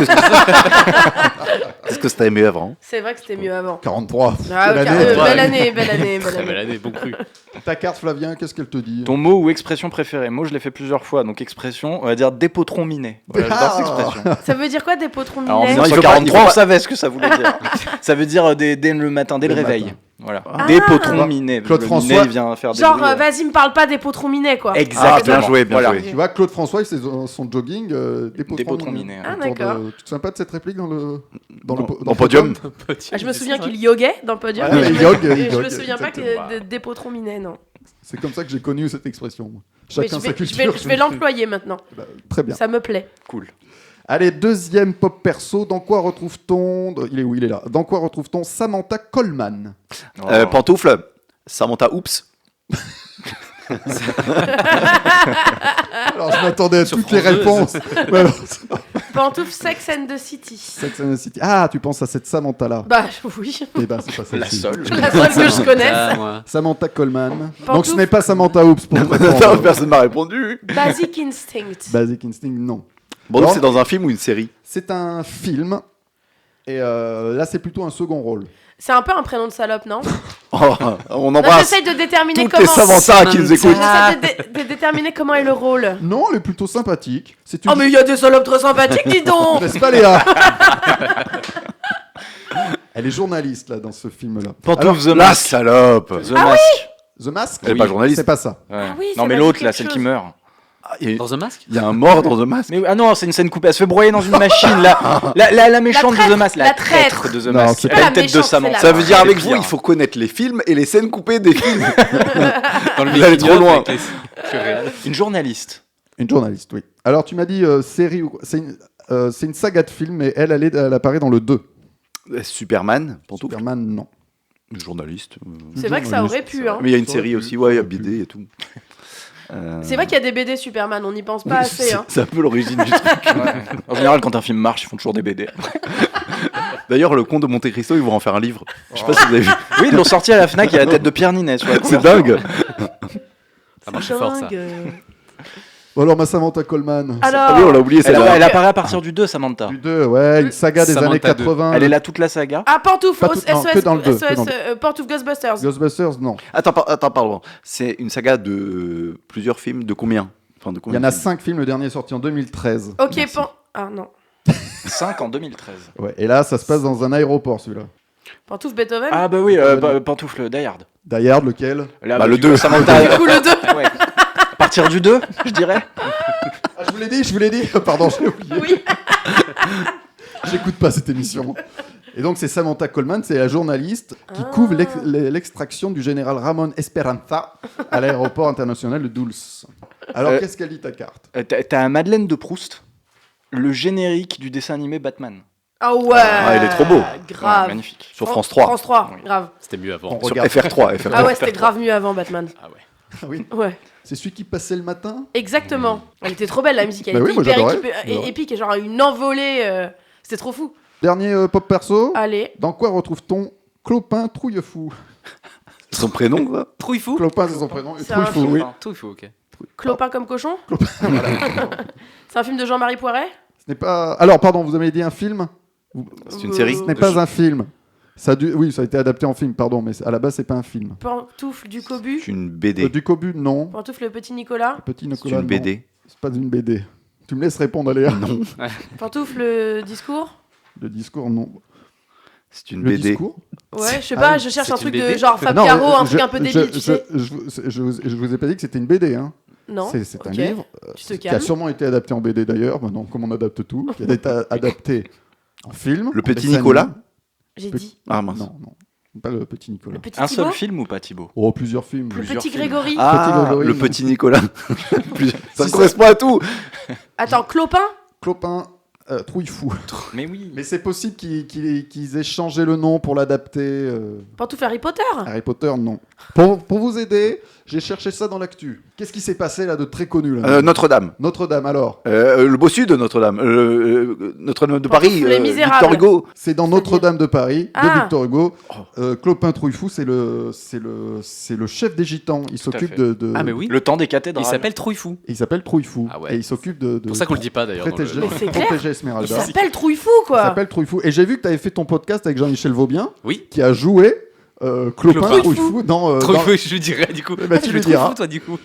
que c'était aimé avant? C'est vrai que c'était mieux avant. 43. Ah, Quelle ok, année. belle année, belle année, Très belle belle année. année, bon cru. Ta carte, Flavien, qu'est-ce qu'elle te dit? Ton mot ou expression préférée? Moi je l'ai fait plusieurs fois, donc expression, on va dire dépotron miné. Voilà, j'adore cette expression. Ça veut dire quoi, des potrons Alors, en minets? Non, il faut 1943, pas- on savait ce que ça voulait dire. Ça veut dire dès le matin, dès le Dès le réveil. matin. Voilà. Ah. Des potrons minés. Claude Le François. minet, il vient faire des Genre, bruits, vas-y, me parle pas des potrons minets, quoi. Exactement. Ah, bien joué, bien Voilà. joué. Tu vois, Claude François, il fait son jogging des potrons minés, Ah, Autour de- d'accord. Tu te souviens pas de cette réplique dans le Dans Podium. Ah, je me souviens qu'il yoguait dans le podium, Ouais, mais il je yogue, me, il et je me yogue, souviens pas exactement. que des potrons minets, non. C'est comme ça que j'ai connu cette expression. moi. Mais Chacun je sa vais, culture. je vais l'employer maintenant. Bah, très bien. Ça me plaît. Cool. Allez, deuxième pop perso. Dans quoi retrouve-t-on... Il est où? Il est là. Dans quoi retrouve-t-on Samantha Coleman? Oh. Pantoufle, Samantha Oups. Alors, je m'attendais à Sur toutes les France 2, réponses. Mais alors, Pantoufle Sex and the City. Sex and the City. Ah, tu penses à cette Samantha-là? Bah oui, Eh ben, c'est pas celle-ci. La seule. la seule que je connaisse. Ah, moi. Samantha Coleman. Donc, Pantoufle. ce n'est pas Samantha Oops pour te Non, répondre. personne m'a répondu. Basic Instinct. Basic Instinct, non. Bon, donc Non. c'est dans un film ou une série? C'est un film. Et là, c'est plutôt un second rôle. C'est un peu un prénom de salope, non? Oh, on Non, embrasse j'essaye de déterminer toutes les comment. Samantha qui nous écoutent. J'essaie de déterminer comment est le rôle. Non, elle est plutôt sympathique. C'est une... Oh, mais il y a des salopes trop sympathiques, dis donc! N'est-ce pas, Léa? Elle est journaliste, là, dans ce film-là. Pantoufle The La Mask. salope. The Mask. The Mask? Elle est pas journaliste. C'est pas ça. Ouais. Ah oui, non ça mais m'a l'autre dit là, quelque celle chose. qui meurt. Ah, Il Dans The Mask? y a un mort dans The Mask. Mais ah non, c'est une scène coupée. Elle se fait broyer dans une machine. La méchante traître, de The Mask. la traître. de The Non, Mask. c'est Elle pas a la une tête de méchante, c'est Samantha. la- Ça veut dire avec C'est vous, pire. il faut connaître les films et les scènes coupées des films. Dans le Vous allez trop making-of loin. avec les- purée. Une journaliste. Une journaliste, oui. Alors, tu m'as dit série ou quoi? C'est une saga de films, et elle apparaît dans le 2. Superman, Pantoufle. Superman, non. Journaliste. C'est vrai que ça aurait pu, hein. Mais il y a une Ça aurait série pu, aussi, ça ouais, il y a aurait pu. BD et tout. C'est vrai qu'il y a des BD Superman, on n'y pense pas assez, C'est hein. c'est un peu l'origine du truc. En général, quand un film marche, ils font toujours des BD. D'ailleurs, le Comte de Monte Cristo, ils vont en faire un livre. Je sais pas si vous avez vu. Oui, ils l'ont sorti à la Fnac. Il y a la tête de Pierre Ninet sur la C'est couverture. dingue. Ça marche fort, ça. Dingue. Bon, alors, ma Samantha Coleman. Ah oui, on Alors. l'a oublié, c'est Elle, là. elle apparaît à partir du 2, Samantha. Du 2, ouais, une saga des Samantha années 2. 80. Elle est là toute la saga. Ah, Pantoufle, Pas tout- non, que dans le deux, que dans le Pantoufle Ghostbusters. Ghostbusters, non. Attends, pardon. C'est une saga de plusieurs films de combien? Enfin, de Il y combien en a de films 5 films, le dernier est sorti en 2013. Ok, Merci. Ah non. 5 en 2013. Ouais, et là, ça se passe dans un aéroport, celui-là. Pantoufle Beethoven. Ah bah oui, Pantoufle Die Hard. Die Hard, lequel? Là, Bah, le du coup, 2. Samantha. Du coup, le 2. Ouais. À partir du 2, je dirais. Ah, je vous l'ai dit. Pardon, j'ai oublié. Oui. J'écoute pas cette émission. Et donc, c'est Samantha Coleman, c'est la journaliste qui couvre l'extraction du général Ramon Esperanza à l'aéroport international de Dulce. Alors, qu'est-ce qu'elle dit ta carte? T'as un Madeleine de Proust, le générique du dessin animé Batman. Ah ouais. Ah, il est trop beau. Grave. Ouais, magnifique. Sur France 3. France 3, Oui. grave. C'était mieux avant. On Sur regarde. FR3. Ah ouais, c'était grave mieux avant Batman. Ah ouais. Ah oui. Ouais. C'est celui qui passait le matin? Exactement. Elle était trop belle, la musique. Elle Bah était oui, moi, hyper j'adorais. épique, épique et genre une envolée. C'était trop fou. Dernier pop perso. Allez. Dans quoi retrouve-t-on Clopin Trouillefou? Son prénom, quoi. Trouille fou? Clopin, c'est son prénom. Et C'est un Trouillefou, film. oui. Trouille fou, ok. Clopin comme cochon. C'est un film de Jean-Marie Poiret. Ce n'est pas. Alors, pardon, vous avez dit un film? C'est une série. Ce n'est pas un film. Oui, ça a été adapté en film, pardon, mais à la base, c'est pas un film. Pantoufle du Cobu. C'est une BD. Du Cobu, non. Pantoufle le petit Nicolas. Petit C'est Nicolas, une non. BD. C'est pas une BD. Tu me laisses répondre, Aléa? Non. Pantoufle le discours. Le discours, non. C'est une Le BD. discours? Ouais, je sais Ah pas, oui. je cherche C'est un une truc BD. de genre Fab Non, Caro, un je- truc un peu débile, tu sais. je vous ai pas dit que c'était une BD, hein. Non. C'est un Ok. livre Tu te qui a calmes. sûrement été adapté en BD d'ailleurs, maintenant comme on adapte tout, qui a été adapté en film. Le en petit dessin Nicolas animé. J'ai Petit- dit. Ah mince. Non, non. Pas le petit Nicolas. Le petit Un Thibaut seul film ou pas, Thibaut? Oh, plusieurs films. Le Plusieurs petit films. Grégory Ah, Grégory, le non. petit Nicolas. Ça Si, correspond à tout. Attends, Clopin Clopin, Trouillefou. Mais oui. Mais c'est possible qu'ils aient changé le nom pour l'adapter. Pantoufle Harry Potter Harry Potter, non. Pour vous aider, j'ai cherché ça dans l'actu. Qu'est-ce qui s'est passé là de très connu là Notre-Dame. Notre-Dame, alors. Le Bossu de Notre-Dame. Notre-Dame de Paris. Les Misérables. Victor Hugo. C'est dans Notre-Dame de Paris, de Ah. Victor Hugo. Clopin Trouillefou, c'est le chef des gitans. Il Tout à s'occupe fait. de. Ah, mais oui. Le temps des cathédrales. Il s'appelle Trouillefou. Il s'appelle Trouillefou. Ah ouais. Et il s'occupe de. C'est pour ça qu'on le dit pas d'ailleurs. dans Protéger, le- Mais c'est clair. protéger Il Esmeralda. s'appelle Trouillefou, Il quoi. s'appelle Trouillefou. Et j'ai vu que tu avais fait ton podcast avec Jean-Michel Vaubien, Oui. qui a joué Clopin Clopin. Trouillefou dans. Trouillefou, je lui dirais du coup. Eh ben, tu Tu lui le trouves diras. fou, toi, du coup.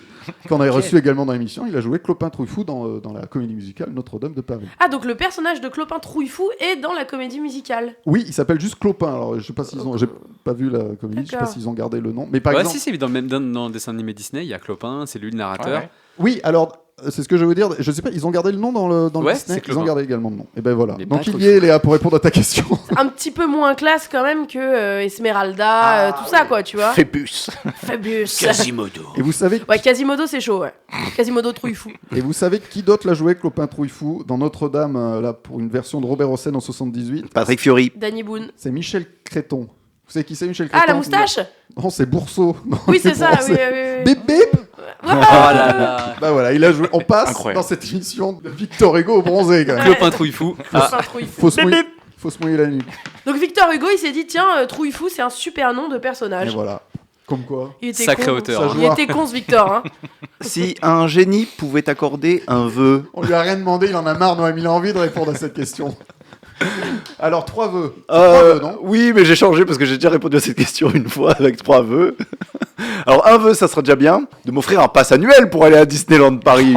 Qu'on avait Ok. reçu également dans l'émission. Il a joué Clopin Trouillefou dans la comédie musicale Notre-Dame de Paris. Ah, donc le personnage de Clopin Trouillefou est dans la comédie musicale. Oui, il s'appelle juste Clopin. Alors, je sais pas s'ils ont. J'ai pas vu la comédie, je sais pas D'accord. s'ils ont gardé le nom. Mais par Ouais, exemple. si, dans le dessin animé Disney, il y a Clopin, c'est lui le narrateur. Ouais. Oui, alors. C'est ce que je veux dire. Je sais pas, ils ont gardé le nom dans le Ouais, Disney. c'est Ils ont Clopin. gardé également le nom. Et ben voilà. Mais Donc pas il y est, Léa, pour répondre à ta question. Un petit peu moins classe quand même que Esmeralda, tout ça, quoi, tu vois. Phébus. Fabius. Quasimodo. Et vous savez, Ouais, Quasimodo, c'est chaud, ouais. Quasimodo Trouillefou. qui d'autre l'a joué Clopin Trouillefou dans Notre-Dame là pour une version de Robert Hossein en 78. Patrick Fiori. Danny Boone. C'est Michel Créton. Vous savez qui c'est Michel Créton? Ah, la moustache Non, c'est Bourseau. Non, Oui, c'est ça, oui, c'est- oui, oui. Bip bip. Oh là là. Bah voilà, il a joué. On passe Incroyable. dans cette émission de Victor Hugo au bronzé quand même. Clopin Trouillefou. Ah, Clopin Trouillefou. Faut se mouiller la nuque. Donc Victor Hugo, il s'est dit, tiens, Trouillefou, c'est un super nom de Et personnage. voilà. Comme quoi. Il était sacré con. auteur. Ça hein. joue. Il était con, ce Victor, hein. Si un génie pouvait accorder un vœu. On lui a rien demandé, il en a marre, Noël, il a envie de répondre à cette question. Alors, 3 vœux. 3 vœux, non? Oui, mais j'ai changé parce que j'ai déjà répondu à cette question une fois avec 3 vœux. Alors, un vœu, ça serait déjà bien de m'offrir un pass annuel pour aller à Disneyland Paris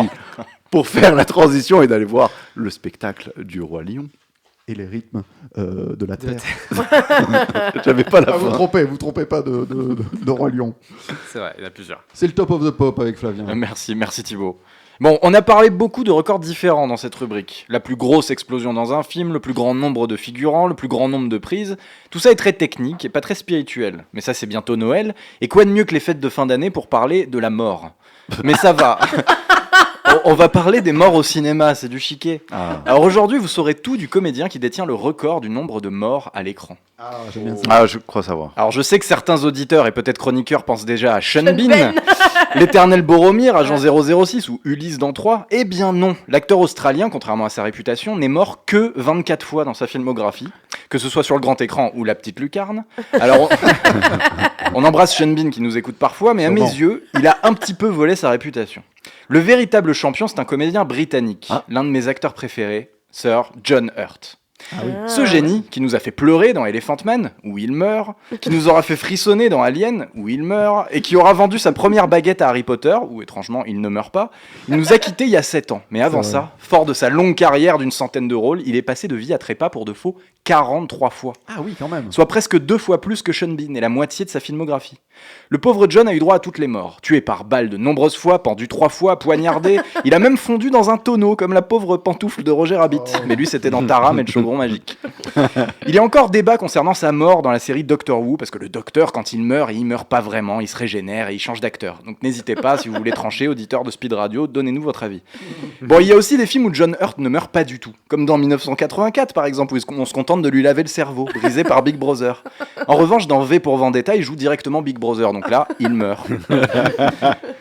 pour faire la transition et d'aller voir le spectacle du Roi Lion. Et les rythmes de la Terre. J'avais pas la Ah, fin. vous trompez pas de Roi Lion. C'est vrai, il y en a plusieurs. C'est le top of the pop avec Flavien. Merci Thibaut. Bon, on a parlé beaucoup de records différents dans cette rubrique. La plus grosse explosion dans un film, le plus grand nombre de figurants, le plus grand nombre de prises. Tout ça est très technique et pas très spirituel. Mais ça, c'est bientôt Noël. Et quoi de mieux que les fêtes de fin d'année pour parler de la mort? Mais ça va. On va parler des morts au cinéma, c'est du chiquet. Ah. Alors aujourd'hui, vous saurez tout du comédien qui détient le record du nombre de morts à l'écran. Ah, j'aime bien ça. Ah, je crois savoir. Alors je sais que certains auditeurs et peut-être chroniqueurs pensent déjà à Sean Sean Bean, Penn. l'éternel Boromir, agent 006 ou Ulysse dans 3. Eh bien non, l'acteur australien, contrairement à sa réputation, n'est mort que 24 fois dans sa filmographie, que ce soit sur le grand écran ou la petite lucarne. Alors on embrasse Sean Bean qui nous écoute parfois, mais à Sûrement. mes yeux, il a un petit peu volé sa réputation. Le véritable champion, c'est un comédien britannique, Ah. l'un de mes acteurs préférés, Sir John Hurt. Ah oui. Ce génie qui nous a fait pleurer dans Elephant Man, où il meurt, qui nous aura fait frissonner dans Alien, où il meurt, et qui aura vendu sa première baguette à Harry Potter, où étrangement il ne meurt pas, il nous a quittés il y a 7 ans. Mais avant C'est ça, fort de sa longue carrière d'une centaine de rôles, il est passé de vie à trépas pour de faux 43 fois. Ah oui, quand même. Soit presque 2 fois plus que Sean Bean et la moitié de sa filmographie. Le pauvre John a eu droit à toutes les morts. Tué par balle de nombreuses fois, pendu 3 fois, poignardé. Il a même fondu dans un tonneau, comme la pauvre pantoufle de Roger Rabbit. Mais lui, c'était dans Taram et le chaudron magique. Il y a encore débat concernant sa mort dans la série Doctor Who, parce que le docteur, quand il meurt pas vraiment, il se régénère et il change d'acteur. Donc n'hésitez pas, si vous voulez trancher, auditeurs de Speed Radio, donnez-nous votre avis. Bon, il y a aussi des films où John Hurt ne meurt pas du tout, comme dans 1984 par exemple, où on se contente de lui laver le cerveau, brisé par Big Brother. En revanche, dans V pour Vendetta, il joue directement Big Brother, donc là, il meurt.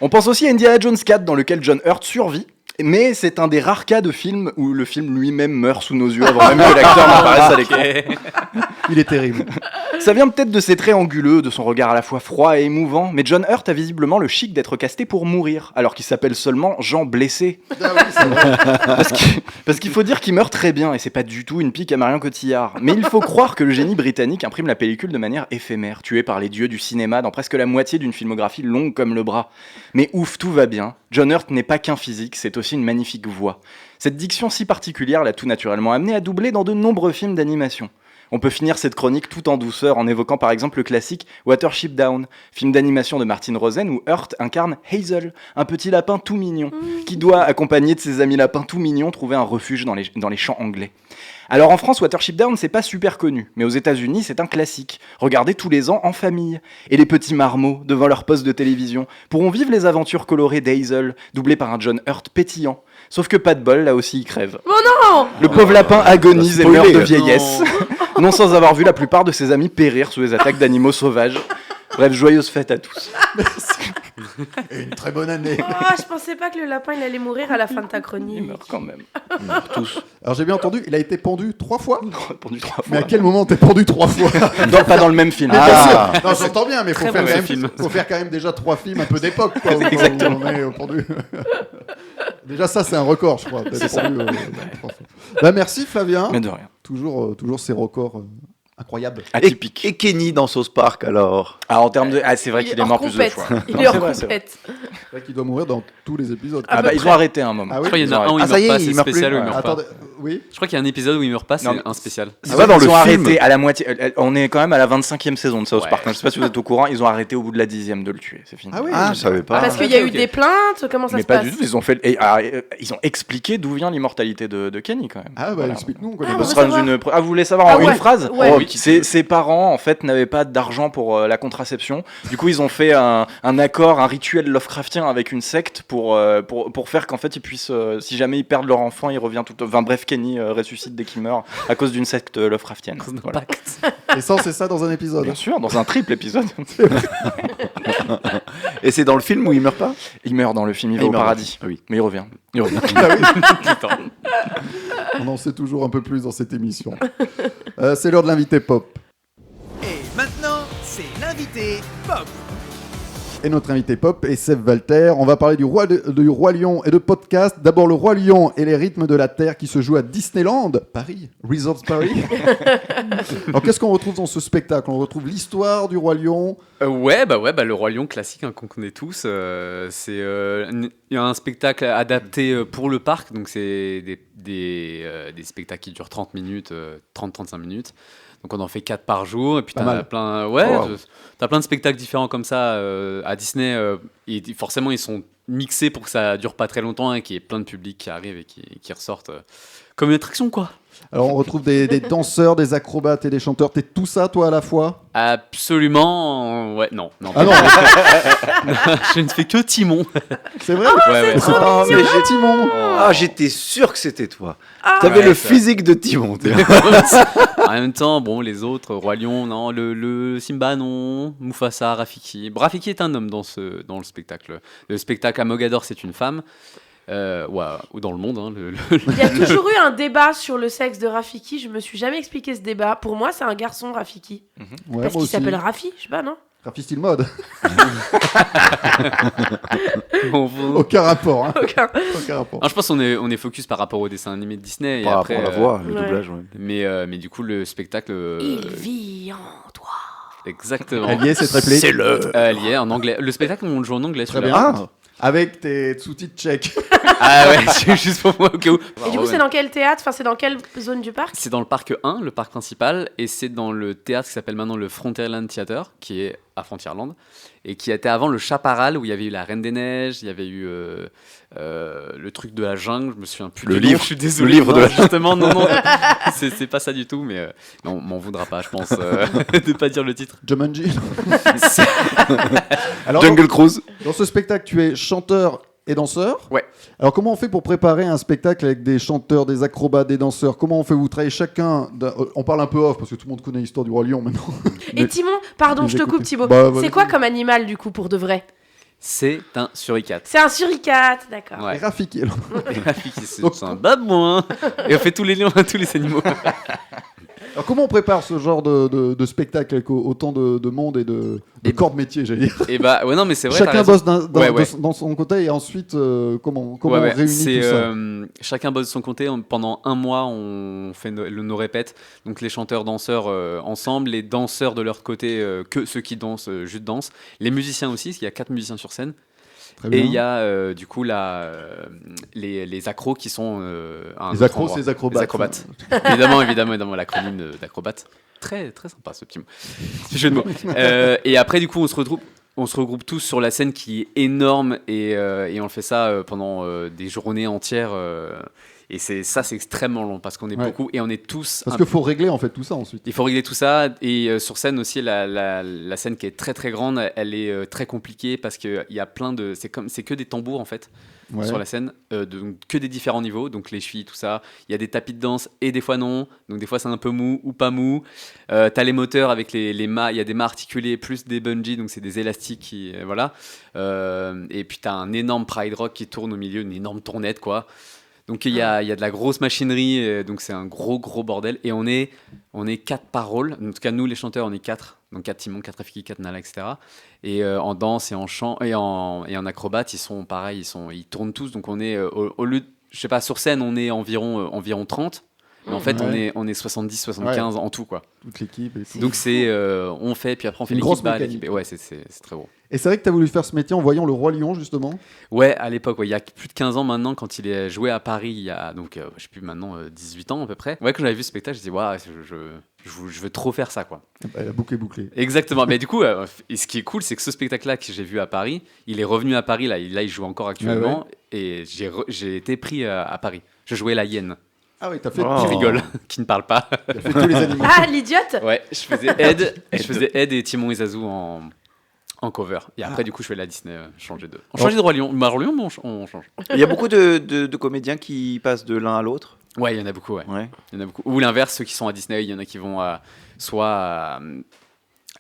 On pense aussi à Indiana Jones 4, dans lequel John Hurt survit, mais c'est un des rares cas de film où le film lui-même meurt sous nos yeux avant même que l'acteur n'apparaisse à l'écran. Il est terrible. Ça vient peut-être de ses traits anguleux, de son regard à la fois froid et émouvant, mais John Hurt a visiblement le chic d'être casté pour mourir, alors qu'il s'appelle seulement Jean Blessé. Ah oui, c'est vrai. Parce qu'il faut dire qu'il meurt très bien, et c'est pas du tout une pique à Marion Cotillard. Mais il faut croire que le génie britannique imprime la pellicule de manière éphémère, tué par les dieux du cinéma dans presque la moitié d'une filmographie longue comme le bras. Mais ouf, tout va bien. John Hurt n'est pas qu'un physique, c'est aussi une magnifique voix. Cette diction si particulière l'a tout naturellement amené à doubler dans de nombreux films d'animation. On peut finir cette chronique tout en douceur en évoquant par exemple le classique Watership Down, film d'animation de Martin Rosen où Hurt incarne Hazel, un petit lapin tout mignon, qui doit, accompagné de ses amis lapins tout mignons, trouver un refuge dans les champs anglais. Alors en France, Watership Down, c'est pas super connu, mais aux États-Unis, c'est un classique. Regardez tous les ans en famille. Et les petits marmots, devant leur poste de télévision, pourront vivre les aventures colorées d'Hazel, doublées par un John Hurt pétillant. Sauf que pas de bol, là aussi il crève. Oh non! Le pauvre lapin agonise et meurt de Spoiler. vieillesse, non sans avoir vu la plupart de ses amis périr sous les attaques d'animaux sauvages. Bref, joyeuse fête à tous. Et une très bonne année. Ah, je pensais pas que le lapin il allait mourir à la fin de ta Il chronique. meurt quand même. Tous. Alors j'ai bien entendu, il a été pendu 3 fois. Pendu 3 Mais à fois. quel moment t'es pendu 3 fois? Pas dans le même film. Ah. Non, j'entends bien, mais Très mauvais film. faut faire quand même déjà 3 films un peu d'époque. Quoi, où on est pendu. Déjà ça, c'est un record, je crois. d'être pendu, 3 fois. Bah, merci Flavien. Mais de rien. Toujours ces records incroyables. Atypique. Et Kenny dans South Park alors. Ah, en termes de. Ah, c'est vrai Il qu'il est est mort hors plus de compète. fois. Il Non, est hors c'est vrai, c'est vrai. compète. C'est vrai qu'il doit mourir dans tous les épisodes. À Ah, peu bah, ils près. ont arrêté un moment. Ah oui. Je crois qu'il y en a un où Ah, il ça y est, meurt pas, il c'est meurt plus. spécial où il meurt pas. Attendez, oui. Je crois qu'il y a un épisode où il meurt pas, c'est Non, mais- un spécial. Ah ouais, dans Ils le ont film. arrêté à la moitié. On est quand même à la 25e saison de South Ouais. Park. Je sais pas si vous êtes au courant. Ils ont arrêté au bout de la 10e de le tuer. C'est fini. Ah oui. Ah, je savais pas. Parce qu'il y a eu des plaintes, comment ça Mais se pas passe? du tout. Ils ont expliqué d'où vient l'immortalité de Kenny quand même. Ah bah Voilà. explique-nous. on connaît Ah, pas. on Ce veut sera savoir. vous voulez savoir Ah en ouais. une phrase Ouais. Oh, ses parents en fait n'avaient pas d'argent pour la contraception. Du coup, ils ont fait un accord, un rituel Lovecraftien avec une secte pour faire qu'en fait ils puissent, si jamais ils perdent leur enfant, il revient tout. Enfin bref, Kenny ressuscite dès qu'il meurt à cause d'une secte Lovecraftienne. Voilà. Et ça, c'est ça dans un épisode. Bien sûr, dans un triple épisode. Et c'est dans le film où il meurt pas. Il meurt dans le film, il va Ah, il au meurt. paradis. Ah oui. Mais il revient. Il revient. On en sait toujours un peu plus dans cette émission. C'est l'heure de l'invité pop. Et maintenant, c'est l'invité pop. Et notre invité pop est Seb Walter. On va parler du Roi Lion et de podcast. D'abord, le Roi Lion et les rythmes de la Terre qui se joue à Disneyland, Paris, Resorts Paris. Alors, qu'est-ce qu'on retrouve dans ce spectacle? On retrouve l'histoire du Roi Lion. Ouais, le Roi Lion classique hein, qu'on connaît tous. Il y a un spectacle adapté pour le parc, donc c'est des spectacles qui durent 30 minutes, 30-35 minutes. Donc on en fait 4 par jour, et puis Pas t'as mal. plein, Wow. t'as plein de spectacles différents comme ça à Disney. Et forcément, ils sont mixés pour que ça dure pas très longtemps et qu'il y ait plein de public qui arrive et qui ressortent comme une attraction, quoi. Alors, on retrouve des danseurs, des acrobates et des chanteurs. T'es tout ça, toi, à la fois? Absolument, ouais, non. Ah non, Je ne fais que Timon. c'est vrai. Ouais. C'est Oh, mais c'est Timon. Ah, j'étais sûr que c'était toi. Ah, T'avais ouais, le ça. physique de Timon. t'es- En même temps, bon, les autres, Roi Lion, non, le Simba, non, Mufasa, Rafiki. Rafiki est un homme dans le spectacle. Le spectacle à Mogador, c'est une femme. Ou dans le monde. Hein, Il y a toujours eu un débat sur le sexe de Rafiki. Je me suis jamais expliqué ce débat. Pour moi, c'est un garçon, Rafiki. Ouais, Parce moi qu'il aussi. s'appelle Rafi, je sais pas, non? Rafi Style Mode. On vous- Aucun rapport. Hein. Aucun. Aucun rapport. Alors, je pense qu'on est focus par rapport au dessin animé de Disney. Et Par après, rapport à la voix, le ouais. doublage. Ouais. mais du coup, le spectacle. Il vit en toi. Exactement. Elle y est, cette réplique. C'est le. Elle y est en anglais. Le spectacle, on le joue en anglais. Très celui-là. bien. Avec tes sous-titres tchèques. Ah ouais, c'est juste pour moi au cas où. Et du coup, c'est dans quel théâtre? Enfin, c'est dans quelle zone du parc? C'est dans le parc 1, le parc principal, et c'est dans le théâtre qui s'appelle maintenant le Frontierland Theater, qui est à Frontierland, et qui était avant le Chaparral, où il y avait eu la Reine des Neiges, il y avait eu le truc de la jungle, je me souviens plus. Le du nom, livre. je suis désolé. Le livre Non, de la justement, non, c'est pas ça du tout, mais on m'en voudra pas, je pense, de pas dire le titre. Jumanji. Alors, Jungle Cruise. dans ce spectacle, tu es chanteur et danseur. Ouais. Alors, comment on fait pour préparer un spectacle avec des chanteurs, des acrobates, des danseurs? Comment on fait? Vous travaillez chacun. On parle un peu off parce que tout le monde connaît l'histoire du Roi Lion maintenant. Et Timon, pardon, Mais je te écoutez. coupe, Thibaut. Bah, vas-y. C'est quoi comme animal, du coup, pour de vrai? C'est un suricate. C'est un suricate, d'accord. Ouais. Et Rafiki. alors. C'est Donc- un babouin. Et on fait tous les lions, tous les animaux. Alors, comment on prépare ce genre de spectacle avec autant de monde et de corps de métier, j'allais dire? Et bah, ouais, non, mais c'est vrai. t'as Chacun raison. bosse Ouais. dans son côté et ensuite, comment Ouais, on ouais. réunit C'est, tout ça? chacun bosse de son côté. Pendant un mois, on fait nos répètes. Donc les chanteurs, danseurs ensemble, les danseurs de leur côté, que ceux qui dansent, juste dansent. Les musiciens aussi, parce qu'il y a 4 musiciens sur scène. Très bien. Et il y a du coup les accros qui sont à un Les autre accros, endroit. c'est les acrobates. Les acrobates. évidemment, l'acronyme d'acrobate. Très, très sympa ce petit mot. Ce jeu de mots. Et après, du coup, on se regroupe tous sur la scène qui est énorme et on fait ça pendant des journées entières. Et c'est extrêmement long parce qu'on est beaucoup et on est tous. Parce qu'il faut régler en fait tout ça ensuite. Il faut régler tout ça et sur scène aussi la scène qui est très très grande, elle est très compliquée parce qu'il y a plein de c'est que des tambours en fait sur la scène, que des différents niveaux, donc les chevilles tout ça. Il y a des tapis de danse et des fois non, donc des fois c'est un peu mou ou pas mou. T'as les moteurs avec les mâts, il y a des mâts articulés plus des bungees, donc c'est des élastiques qui voilà. Et puis t'as un énorme Pride Rock qui tourne au milieu, une énorme tournette quoi. Donc il y a de la grosse machinerie, donc c'est un gros bordel. Et on est 4 par rôle. En tout cas, nous les chanteurs, on est 4. Donc 4 Timon, 4 Rafiki, 4 Nala, etc. Et en danse et en chant et en acrobate, ils sont pareils, ils tournent tous. Donc on est, au lieu de, je sais pas, sur scène, on est environ 30. Mais en fait, on est 70, 75 en tout, quoi. Toute l'équipe et tout. Donc c'est, on fait, puis après on fait une grosse mécanique. Ouais, c'est très gros. Et c'est vrai que tu as voulu faire ce métier en voyant Le Roi Lion, justement. Ouais, à l'époque, il y a plus de 15 ans maintenant, quand il est joué à Paris, il y a donc, je sais plus maintenant, 18 ans à peu près. Ouais, quand j'avais vu ce spectacle, je me suis dit, je veux trop faire ça, quoi. La boucle est bouclée. Exactement. Mais du coup, et ce qui est cool, c'est que ce spectacle-là que j'ai vu à Paris, il est revenu à Paris, là il joue encore actuellement, et j'ai été pris à Paris. Je jouais la hyène. Ah oui, t'as fait. Qui rigole, qui ne parle pas. T'as fait tous les animaux. Ah, l'idiote. Ouais, je faisais Ed et Timon et Zazu en cover. Et après, du coup, je fais la Disney, changer de. On changeait de Roi Lion. Roi Lion, mais on change. Il y a beaucoup de comédiens qui passent de l'un à l'autre. Ouais, il y en a beaucoup, ouais. Il y en a beaucoup. Ou l'inverse, ceux qui sont à Disney, il y en a qui vont soit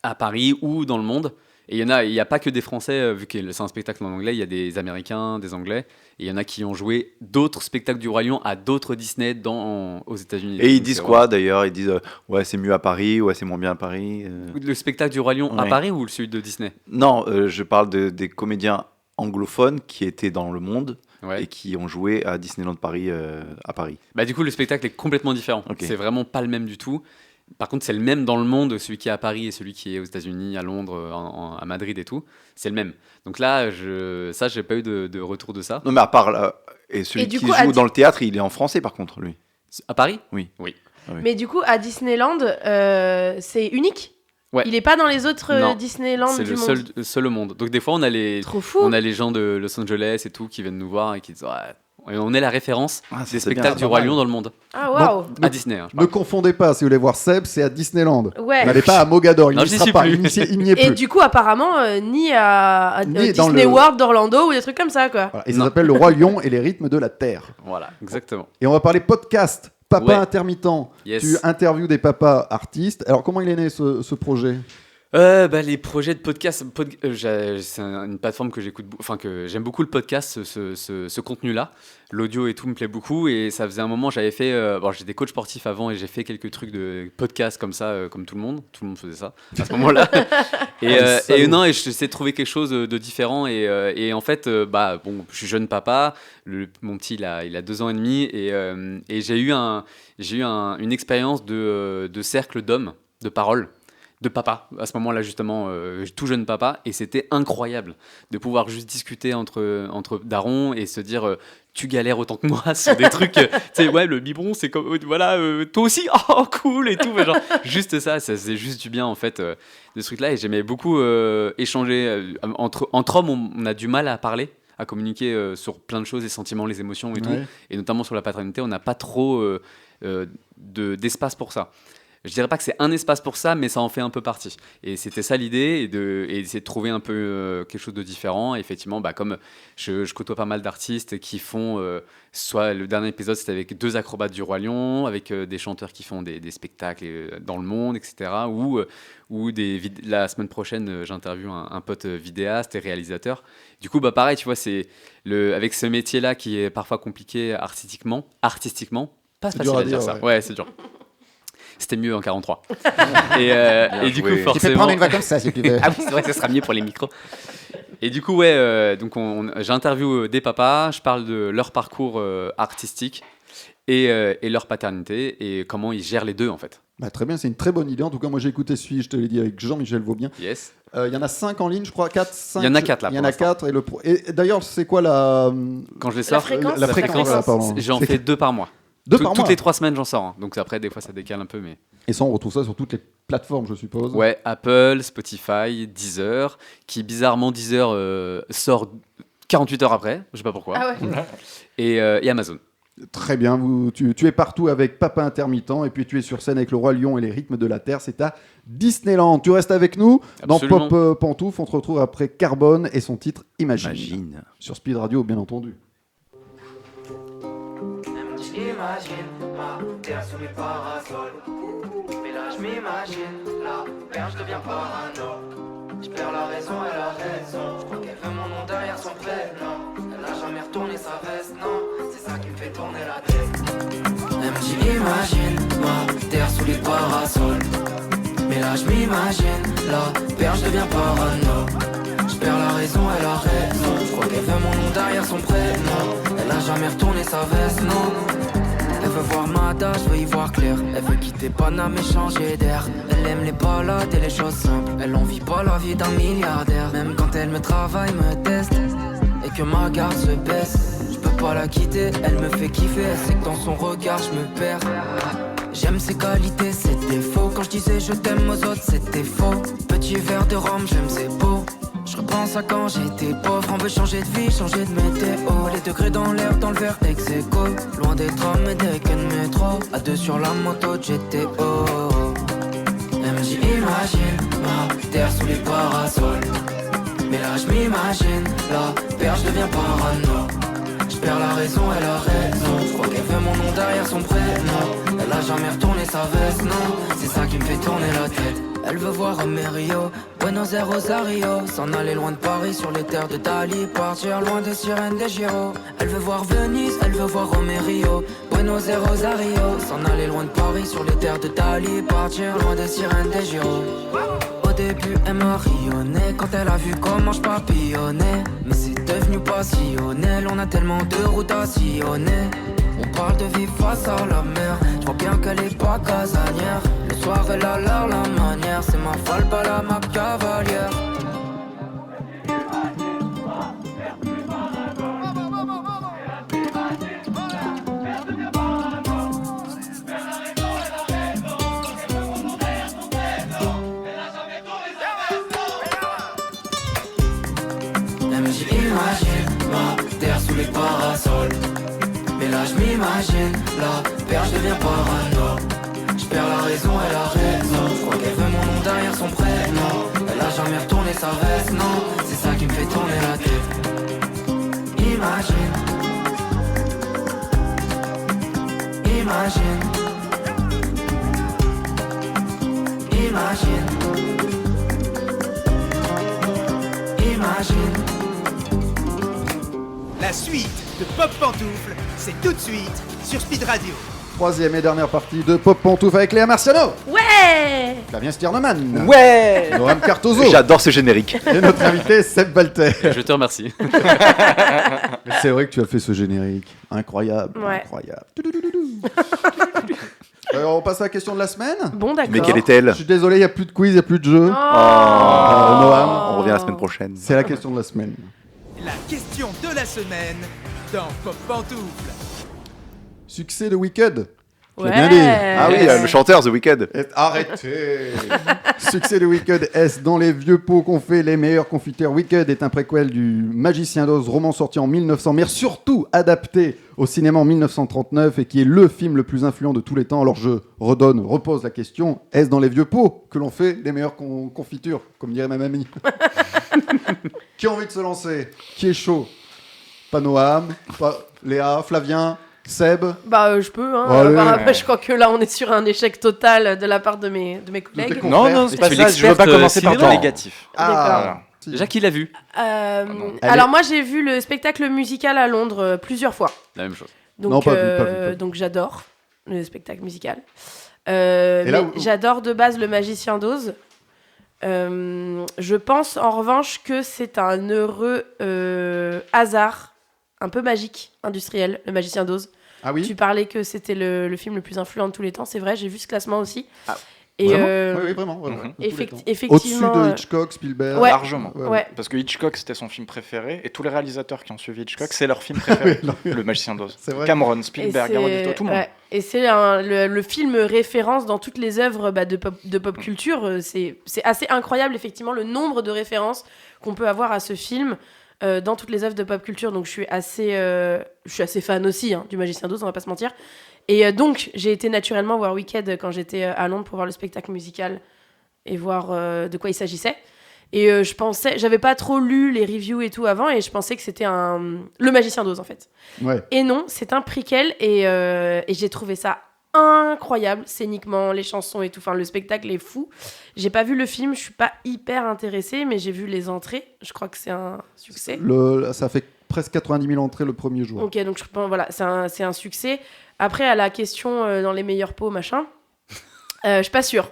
à Paris ou dans le monde. Et il n'y a pas que des Français, vu que c'est un spectacle en anglais, il y a des Américains, des Anglais, et il y en a qui ont joué d'autres spectacles du Roi Lion à d'autres Disney aux États-Unis. Et ils disent quoi d'ailleurs? Ils disent ouais, c'est mieux à Paris, ouais, c'est moins bien à Paris. Le spectacle du Roi Lion à Paris ou celui de Disney? Non, je parle des comédiens anglophones qui étaient dans le monde. Ouais. Et qui ont joué à Disneyland Paris à Paris. Bah, du coup, le spectacle est complètement différent. Okay. C'est vraiment pas le même du tout. Par contre, c'est le même dans le monde, celui qui est à Paris et celui qui est aux États-Unis, à Londres, à Madrid et tout. C'est le même. Donc là, j'ai pas eu de retour de ça. Non, mais à part là, et celui qui joue dans le théâtre, il est en français par contre, lui. À Paris? Oui. Oui. Ah oui. Mais du coup, à Disneyland, c'est unique. Ouais. Il est pas dans les autres Disneyland du monde. C'est le seul au monde. Donc des fois, on a les gens de Los Angeles et tout qui viennent nous voir et qui disent on est la référence des spectacles du Roi Lion dans le monde. Ah waouh. À Disney. Ne confondez pas, si vous voulez voir Seb, c'est à Disneyland. Ouais. N'allez pas à Mogador, il Non, n'y sera pas. Il n'y est plus. Et du coup, apparemment, ni à Disney World d'Orlando ou des trucs comme ça, quoi. Voilà. Et ça s'appelle Le Roi Lion et les rythmes de la Terre. Voilà, exactement. Et on va parler podcast. Papa intermittent. Yes. Tu interviews des papas artistes. Alors, comment il est né ce projet ? Les projets de podcast, c'est une plateforme que que j'aime beaucoup le podcast, ce contenu-là. L'audio et tout me plaît beaucoup et ça faisait un moment, j'avais fait, j'étais coach sportif avant et j'ai fait quelques trucs de podcast comme ça, comme tout le monde faisait ça à ce moment-là. et j'essaie de trouver quelque chose de différent et en fait, je suis jeune papa, mon petit il a 2 ans et demi et j'ai eu une expérience de cercle d'hommes, de parole. De papa, à ce moment-là justement, tout jeune papa, et c'était incroyable de pouvoir juste discuter entre darons et se dire tu galères autant que moi sur des trucs, tu sais, ouais, le biberon c'est comme, voilà, toi aussi, oh cool et tout, genre, juste ça faisait juste du bien en fait, de ce truc-là, et j'aimais beaucoup échanger, entre hommes, on a du mal à parler, à communiquer sur plein de choses, les sentiments, les émotions et tout, et notamment sur la paternité, on n'a pas trop d'espace pour ça. Je dirais pas que c'est un espace pour ça, mais ça en fait un peu partie. Et c'était ça l'idée, et d'essayer de trouver un peu quelque chose de différent. Et effectivement, comme je côtoie pas mal d'artistes qui font, soit le dernier épisode, c'était avec 2 acrobates du Roi Lion, avec des chanteurs qui font des spectacles dans le monde, etc. Ou la semaine prochaine, j'interviewe un pote vidéaste et réalisateur. Du coup, pareil, tu vois, c'est avec ce métier-là qui est parfois compliqué artistiquement, pas facile à dire ça. Ouais, c'est dur. C'était mieux en 43. Et du coup, forcément... Tu peux prendre une voix comme ça, si tu veux. Ah oui, c'est vrai, ça sera mieux pour les micros. Et du coup, donc j'interviewe des papas, je parle de leur parcours artistique et leur paternité et comment ils gèrent les deux, en fait. Très bien, c'est une très bonne idée. En tout cas, moi j'ai écouté celui, je te l'ai dit, avec Jean-Michel Vaubien. Yes. Il y en a 5 en ligne, je crois, 4, 5. Il y en a 4 là. Il y en a 4. Et d'ailleurs, c'est quoi la. Quand je les sors, fréquence. La fréquence, La pardon. j'en fais 2 par mois. Par mois. Toutes les 3 semaines, j'en sors. Hein. Donc après, des fois, ça décale un peu. Mais... Et ça, on retrouve ça sur toutes les plateformes, je suppose. Ouais, Apple, Spotify, Deezer, qui bizarrement, Deezer sort 48 heures après. Je sais pas pourquoi. Ah ouais. Et Amazon. Très bien, tu es partout avec Papa Intermittent et puis tu es sur scène avec le Roi Lion et les rythmes de la Terre, c'est à Disneyland. Tu restes avec nous Absolument. dans Pop Pantoufle, on te retrouve après Carbone et son titre Imagine. Imagine. Sur Speed Radio, bien entendu. Imagine ma terre sous les parasols. Mais là je m'imagine, la perche devient parano. Je perds la raison, elle a raison. Je crois qu'elle veut mon nom derrière son prénom. Elle a jamais retourné sa veste, non. C'est ça qui me fait tourner la tête. Elle me dit imagine ma terre sous les parasols. Mais là je m'imagine, la perche devient parano. Je perds la raison, elle a raison. Je crois qu'elle veut mon nom derrière son prénom. Elle a jamais retourné sa veste, non. Elle veut voir Mada, je veux y voir clair. Elle veut quitter Paname et changer d'air. Elle aime les balades et les choses simples. Elle en vit pas la vie d'un milliardaire. Même quand elle me travaille, me teste et que ma garde se baisse, je peux pas la quitter, elle me fait kiffer. Elle sait que dans son regard je me perds. J'aime ses qualités, ses défauts. Quand je disais je t'aime aux autres, c'était faux. Petit verre de rhum, j'aime ses beaux. Je repense à quand j'étais pauvre, on veut changer de vie, changer de météo. Les degrés dans l'air, dans le verre ex-aequo. Loin des trams et des quais de métro. À deux sur la moto de GTO. Elle me dit imagine ma terre sous les parasols. Mais là je m'imagine, la perche devient parano. Je perds la raison, elle a raison. Je crois qu'elle veut mon nom derrière son prénom. Elle a jamais retourné sa veste, non. C'est ça qui me fait tourner la tête. Elle veut voir Amerio, Buenos Aires, Rosario. S'en aller loin de Paris sur les terres de Dali. Partir loin des sirènes des Giro. Elle veut voir Venise, elle veut voir Amerio, Buenos Aires, Rosario. S'en aller loin de Paris sur les terres de Dali. Partir loin des sirènes des Giro. Au début elle m'a rayonné quand elle a vu comment je papillonnais. Mais c'est devenu passionnel, on a tellement de routes à sillonner. On parle de vivre face à la mer, je vois bien qu'elle est pas casanière. Le soir elle a l'air la manière, c'est ma folle pas la ma cavalière. Elle me dit imagine ma terre sous les parasols. Mais là je m'imagine, la perche devient parano. Je perds la raison, elle a raison. Je crois qu'elle veut mon nom derrière son prénom. Elle a jamais retourné sa veste, non. C'est ça qui me fait tourner la tête. Imagine. Imagine. Imagine. Imagine. La suite de Pop Pantoufle, c'est tout de suite sur Speed Radio. Troisième et dernière partie de Pop Pantoufle avec Léa Marciano, Ouais. Flavien Stierneman, Ouais. Noam Cartozo J'adore ce générique. et notre invité Seb Balter. Je te remercie. C'est vrai que tu as fait ce générique. Incroyable. Ouais. Incroyable. On passe à la question de la semaine. Bon, d'accord. Mais quelle est-elle? Je suis désolé, il n'y a plus de quiz, il n'y a plus de jeu. Oh. Noam, On revient la semaine prochaine. C'est la question de la semaine. La question de la semaine dans Pop Pantoufle. Succès de Wicked. Je l'ai Ouais. bien dit. Ah oui, le chanteur The Weeknd. Arrêtez. Succès de Wicked. Est-ce dans les vieux pots qu'on fait les meilleurs confiteurs? Wicked est un préquel du Magicien d'Oz, roman sorti en 1900, mais surtout adapté au cinéma en 1939 et qui est le film le plus influent de tous les temps. Alors je repose la question. Est-ce dans les vieux pots que l'on fait les meilleures confitures, comme dirait ma mamie? Qui a envie de se lancer? Qui est chaud? Pas Noam, pas Léa, Flavien, Seb. Bah, je peux, hein. Allez. Après, je crois que là, on est sur un échec total de la part de mes collègues. tes Non, non, c'est Et pas tu es ça. Je veux pas l'experte, commencer par du cinéma. négatif. Ah, si. Déjà, qui l'a vu? Alors, moi, j'ai vu le spectacle musical à Londres plusieurs fois. La même chose. Donc, Non, pas vu, pas vu. donc j'adore le spectacle musical. là Mais où- j'adore de base le Magicien d'Oz. Je pense en revanche que c'est un heureux hasard, un peu magique, industriel, le Magicien d'Oz. Ah oui. Tu parlais que c'était le film le plus influent de tous les temps. C'est vrai, j'ai vu ce classement aussi. Ah. Et Vraiment oui, vraiment. effectivement. Au-dessus de Hitchcock, Spielberg. Ouais. Largement. Ouais. Parce que Hitchcock, c'était son film préféré, et tous les réalisateurs qui ont suivi Hitchcock, c'est leur film préféré. Le Magicien d'Oz. C'est vrai. Cameron, Et Spielberg, c'est- Guillermo del Toro, tout le monde. ouais. Et c'est le film référence dans toutes les œuvres de pop culture. C'est assez incroyable, effectivement, le nombre de références qu'on peut avoir à ce film dans toutes les œuvres de pop culture. Donc je suis assez fan aussi du Magicien d'Oz, on va pas se mentir. Et donc j'ai été naturellement voir Wicked quand j'étais à Londres pour voir le spectacle musical et voir de quoi il s'agissait. Et j'avais pas trop lu les reviews et tout avant, et je pensais que c'était le Magicien d'Oz en fait. Ouais. Et non, c'est un prequel, et j'ai trouvé ça incroyable, scéniquement, les chansons et tout. Enfin, le spectacle est fou. J'ai pas vu le film, je suis pas hyper intéressée, mais j'ai vu les entrées. Je crois que c'est un succès. Ça fait presque 90 000 entrées le premier jour. Ok, donc je pense, voilà, c'est un succès. Après, à la question dans les meilleurs pots, machin, je suis pas sûre.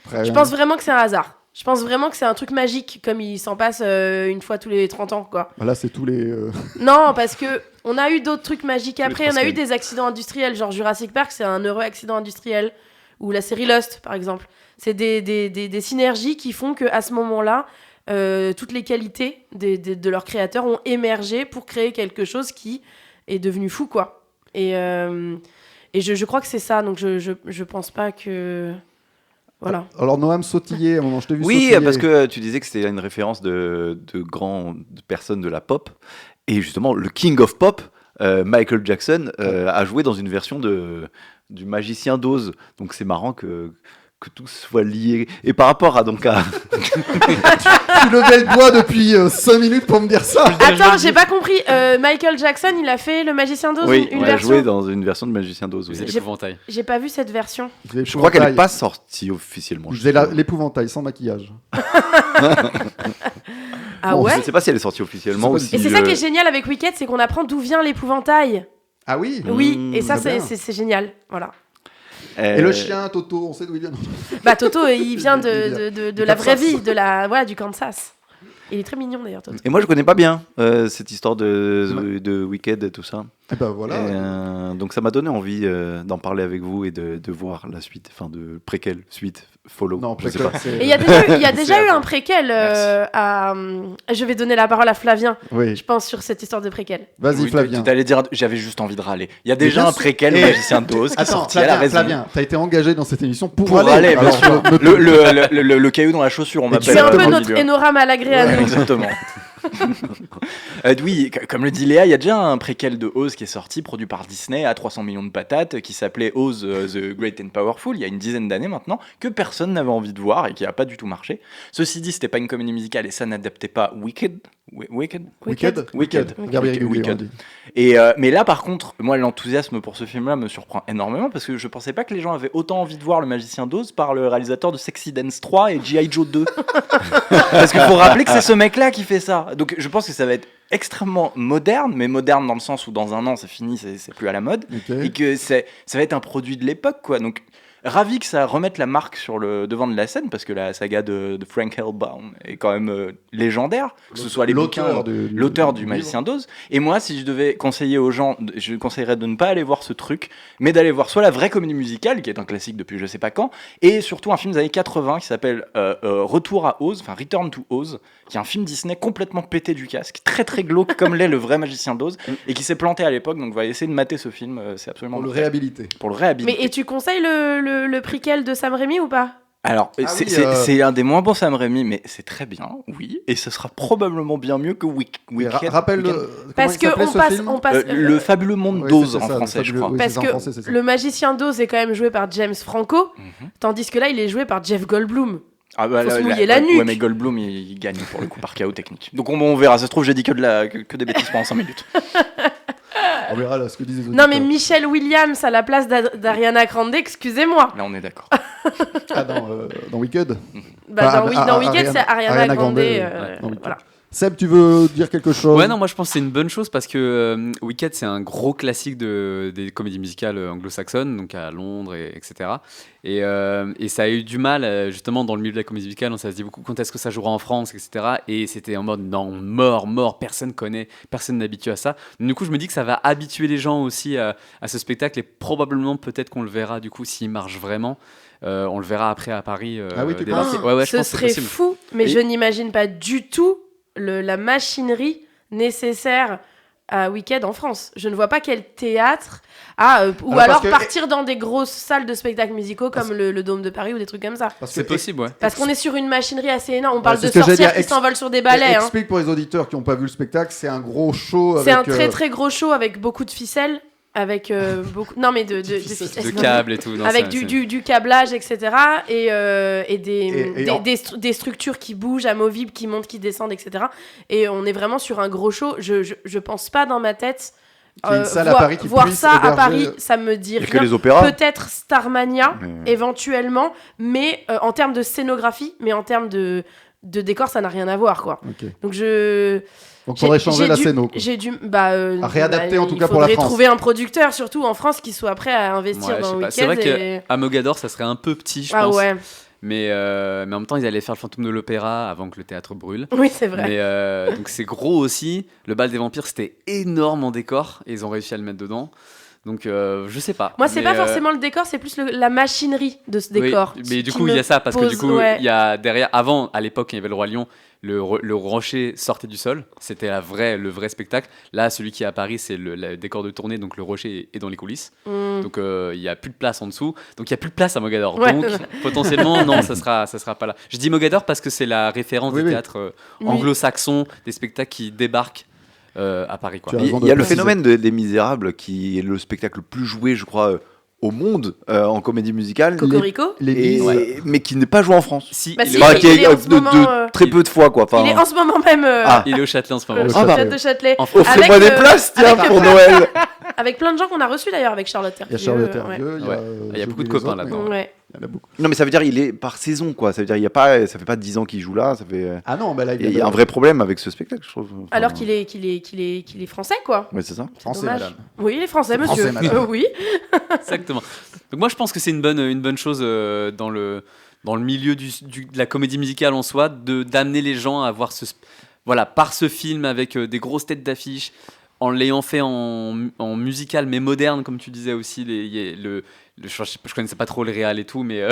Très Je bien. pense vraiment que c'est un hasard. Je pense vraiment que c'est un truc magique, comme il s'en passe une fois tous les 30 ans, quoi. Là, c'est tous les. Non, parce que on a eu d'autres trucs magiques après. les On a eu trois des accidents industriels, genre Jurassic Park, c'est un heureux accident industriel. Ou la série Lost, par exemple. C'est des synergies qui font qu'à ce moment-là, toutes les qualités de leurs créateurs ont émergé pour créer quelque chose qui est devenu fou, quoi. Et je crois que c'est ça, donc je pense pas que... Voilà. Alors, Noam sautillait à un moment, je t'ai vu Oui, sautiller. parce que tu disais que c'était une référence de grandes personnes de la pop. Et justement, le King of Pop, Michael Jackson, a joué dans une version du Magicien d'Oz. Donc c'est marrant que tout soit lié. Et par rapport à... Tu levais le doigt depuis 5 minutes pour me dire ça. Attends, j'ai pas compris. Michael Jackson, il a fait le Magicien d'Oz, Oui, une il a version. joué dans une version de Magicien d'Oz. oui. C'est l'épouvantail. J'ai pas vu cette version. Je crois qu'elle n'est pas sortie officiellement. Il faisait l'épouvantail sans maquillage. Ah Bon, ouais. Je ne sais pas si elle est sortie officiellement ou Je sais si... Et c'est ça qui est génial avec Wicked, c'est qu'on apprend d'où vient l'épouvantail. Ah oui. Oui, et ça, très bien. c'est génial. Voilà. Et le chien Toto, on sait d'où il vient. Bah, Toto, il vient de la vraie Kansas. vie, du Kansas. Il est très mignon d'ailleurs, Toto. Et moi, je connais pas bien cette histoire de Wicked et tout ça. Et ben voilà. Donc ça m'a donné envie d'en parler avec vous et de voir la suite, enfin de préquel, suite, follow. Non, je sais préquel, pas. c'est- Et il y a déjà eu un préquel je vais donner la parole à Flavien, Oui. je pense, sur cette histoire de préquel. Vas-y, Oui, Flavien. T'allais dire, j'avais juste envie de râler. Il y a déjà bien un sûr. préquel, Et- le Magicien d'Oz, qui est Attends, sorti, elle a raison. Flavien, t'as été engagé dans cette émission pour Pour aller. aller, bien Alors, sûr. Le caillou dans la chaussure, on m'appelle. C'est un peu Exactement, notre Enora Malagré à Ouais, nous. exactement. Oui, comme le dit Léa, il y a déjà un préquel de Oz qui est sorti, produit par Disney à 300 millions de patates, qui s'appelait Oz the Great and Powerful, il y a une dizaine d'années maintenant, que personne n'avait envie de voir et qui n'a pas du tout marché. Ceci dit, c'était pas une comédie musicale et ça n'adaptait pas Wicked. Wicked. Wicked. Gabriel Guglielmi, Wicked. on dit. Et mais là, par contre, moi, l'enthousiasme pour ce film-là me surprend énormément parce que je pensais pas que les gens avaient autant envie de voir Le Magicien d'Oz par le réalisateur de Sexy Dance 3 et G.I. Joe 2. Parce qu'il faut rappeler que c'est ce mec-là qui fait ça. Donc je pense que ça va être extrêmement moderne, mais moderne dans le sens où dans un an c'est fini, c'est plus à la mode, Ok. et que ça va être un produit de l'époque, quoi. Donc ravi que ça remette la marque sur le devant de la scène parce que la saga de Frank Hellbaum est quand même légendaire, que ce soit les bouquins, l'auteur du Magicien d'Oz. Et moi, si je devais conseiller aux gens, je conseillerais de ne pas aller voir ce truc, mais d'aller voir soit la vraie comédie musicale, qui est un classique depuis je sais pas quand, et surtout un film des années 80 qui s'appelle Retour à Oz, enfin Return to Oz, qui est un film Disney complètement pété du casque, très très glauque comme l'est le vrai Magicien d'Oz, et qui s'est planté à l'époque. Donc, on va essayer de mater ce film, c'est absolument Pour le parfait. réhabiliter. Pour le réhabiliter. Mais et tu conseilles le prequel de Sam Raimi ou pas? Alors, Ah c'est oui, c'est un des moins bons Sam Raimi, mais c'est très bien, oui, et ce sera probablement bien mieux que Wicked. Rappelle-le. Parce que on passe Le fabuleux monde Oui, d'Oz c'est en ça, français, le je fabuleux- crois. oui, Parce c'est en que français, c'est ça. le Magicien d'Oz est quand même joué par James Franco, tandis que là, il est joué par Jeff Goldblum. Ah bah, Faut se mouiller la nuque. Ouais, mais Goldblum, il gagne pour le coup par chaos technique. Donc on verra, ça se trouve, j'ai dit que des bêtises pendant 5 minutes. On verra là ce que disent les Non, auditeurs. mais Michelle Williams à la place d'Ariana Grande, excusez-moi. Là, on est d'accord. Ah, dans Wicked. Bah, Enfin, dans Wicked, Ariana c'est Ariana Grande. dans Wicked. Voilà. Seb, tu veux dire quelque chose? Ouais, non, moi je pense que c'est une bonne chose parce que Wicked, c'est un gros classique des comédies musicales anglo-saxonnes, donc à Londres, etc. Et ça a eu du mal, justement, dans le milieu de la comédie musicale, on s'est dit beaucoup quand est-ce que ça jouera en France, etc. Et c'était en mode non, mort, personne connaît, personne n'est habitué à ça. Donc, du coup, je me dis que ça va habituer les gens aussi à ce spectacle et probablement peut-être qu'on le verra, du coup, s'il marche vraiment. On le verra après à Paris. Ah oui, tu débarquer. penses Ouais, je Ce pense que c'est serait possible. fou, mais je n'imagine pas du tout la machinerie nécessaire à Wicked en France. Je ne vois pas quel théâtre ou alors partir dans des grosses salles de spectacles musicaux comme le Dôme de Paris ou des trucs comme ça. C'est possible, ouais. Parce qu'on est sur une machinerie assez énorme. On parle de c'est ce que j'allais sorcières dire. qui s'envolent sur des balais. Explique pour les auditeurs qui n'ont pas vu le spectacle, c'est un gros show. C'est un avec, très très gros show avec beaucoup de ficelles. Avec beaucoup. Non, mais de câbles et tout. Non, avec du câblage, etc. Et des structures qui bougent, amovibles, qui montent, qui descendent, etc. Et on est vraiment sur un gros show. Je pense pas dans ma tête. Voir ça à Paris, ça me dit rien. Que les opéras. Peut-être Starmania, éventuellement. Mais en termes de scénographie, mais en termes de décor, ça n'a rien à voir, quoi. Okay. Donc Donc, faudrait changer la scéno. J'ai dû à réadapter en tout cas pour la France. Il faudrait trouver un producteur, surtout en France, qui soit prêt à investir dans Wicked. C'est vrai qu'à Mogador, ça serait un peu petit, je pense. Ouais. Mais en même temps, ils allaient faire le Fantôme de l'Opéra avant que le théâtre brûle. Oui, c'est vrai. Mais, donc c'est gros aussi. Le Bal des Vampires, c'était énorme en décor. Et ils ont réussi à le mettre dedans. Donc je sais pas. Moi, c'est pas forcément le décor, c'est plus la machinerie de ce décor. Oui, mais du coup, il y a ça, parce que du coup, il y a derrière, avant, à l'époque, il y avait le Roi Lion, le rocher sortait du sol, c'était le vrai spectacle. Là, celui qui est à Paris, c'est le décor de tournée, donc le rocher est dans les coulisses. Donc il y a plus de place en dessous, donc il y a plus de place à Mogador. Ouais. Donc potentiellement, non, ça sera pas là. Je dis Mogador parce que c'est la référence des théâtres anglo-saxons, des spectacles qui débarquent. À Paris, quoi. Il y a le phénomène des Misérables qui est le spectacle le plus joué, je crois, au monde en comédie musicale. Cocorico. Mais qui n'est pas joué en France. Si, il est très peu de fois, quoi. Il est en ce moment même. Il est au Châtelet en ce moment. Au Théâtre de Châtelet. Offrez-moi des places, tiens, pour Noël. Avec plein de gens qu'on a reçus d'ailleurs, avec Charlotte Hervieux. Il y a Charlotte Hervieux. Il y a beaucoup de copains là-dedans. Il y en a beaucoup. Non, mais ça veut dire il est par saison, quoi. Ça veut dire ça fait pas 10 ans qu'il joue là. Ça fait. Ah non, bah là il y a un vrai problème avec ce spectacle, je trouve. Enfin, alors qu'il est français, quoi. Ouais, c'est ça. Français, madame. Oui, il est français, monsieur. Oui. Exactement. Donc moi, je pense que c'est une bonne chose dans le milieu de la comédie musicale en soi, d'amener les gens à voir par ce film avec des grosses têtes d'affiche, en l'ayant fait en musical mais moderne, comme tu disais aussi. Je connaissais pas trop le réal et tout, mais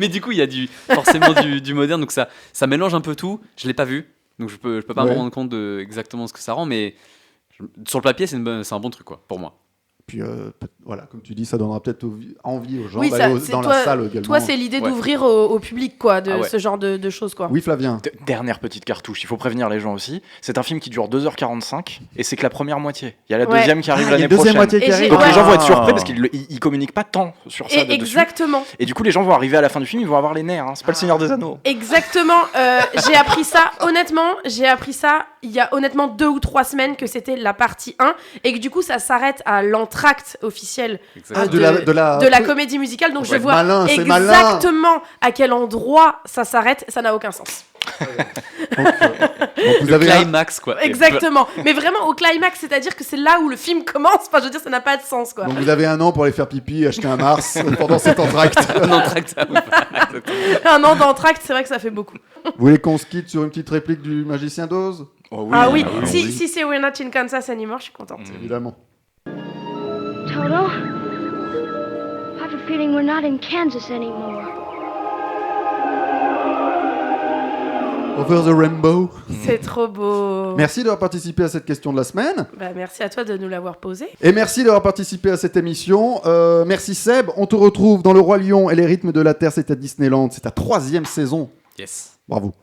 du coup il y a forcément du moderne, donc ça mélange un peu tout. Je l'ai pas vu, donc je peux pas me rendre compte de exactement ce que ça rend, mais sur le papier c'est un bon truc, quoi, pour moi. Puis voilà, comme tu dis, ça donnera peut-être envie aux gens oui, d'aller dans la salle également. Toi, c'est l'idée d'ouvrir au public, quoi, ce genre de choses, quoi. Oui, Flavien. Dernière petite cartouche, il faut prévenir les gens aussi. C'est un film qui dure 2h45 et c'est que la première moitié. Il y a la deuxième qui arrive l'année prochaine. Moitié qui arrive. Donc les gens vont être surpris parce qu'ils communiquent pas tant sur ça. Exactement. Et du coup, les gens vont arriver à la fin du film, ils vont avoir les nerfs. Hein. C'est pas le Seigneur des Anneaux. Exactement. J'ai appris ça, honnêtement, il y a honnêtement 2 ou 3 semaines que c'était la partie 1 et que du coup, ça s'arrête à l'entracte officiel de la comédie musicale, donc je vois exactement à quel endroit ça s'arrête, ça n'a aucun sens. Donc vous avez climax, quoi. Exactement, mais vraiment au climax, c'est-à-dire que c'est là où le film commence. Enfin, je veux dire, ça n'a pas de sens, quoi. Donc vous avez 1 an pour aller faire pipi et acheter un Mars pendant cet entracte. Un an d'entracte, c'est vrai que ça fait beaucoup. Vous voulez qu'on se quitte sur une petite réplique du Magicien d'Oz? Oui. Si c'est We're Not in Kansas Anymore, je suis contente. Évidemment. Toto, I have a feeling we're not in Kansas anymore. Over the Rainbow. C'est trop beau. Merci d'avoir participé à cette question de la semaine. Merci à toi de nous l'avoir posée. Et merci d'avoir participé à cette émission. Merci Seb. On te retrouve dans Le Roi Lion et les rythmes de la Terre. C'est à Disneyland. C'est ta 3e saison. Yes. Bravo.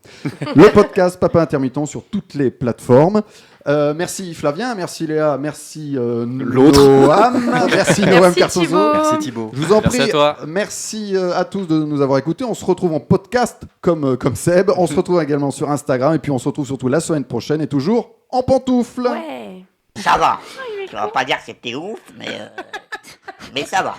Le podcast Papa Intermittent sur toutes les plateformes. Merci Flavien, merci Léa, merci Noam, merci Noam Cartozo. Merci Thibaut. Je vous en merci prie, à toi. Merci à tous de nous avoir écoutés. On se retrouve en podcast comme Seb. On se retrouve également sur Instagram et puis on se retrouve surtout la semaine prochaine et toujours en pantoufles. Ouais. Ça va. Je vais pas dire que c'était ouf, mais ça va.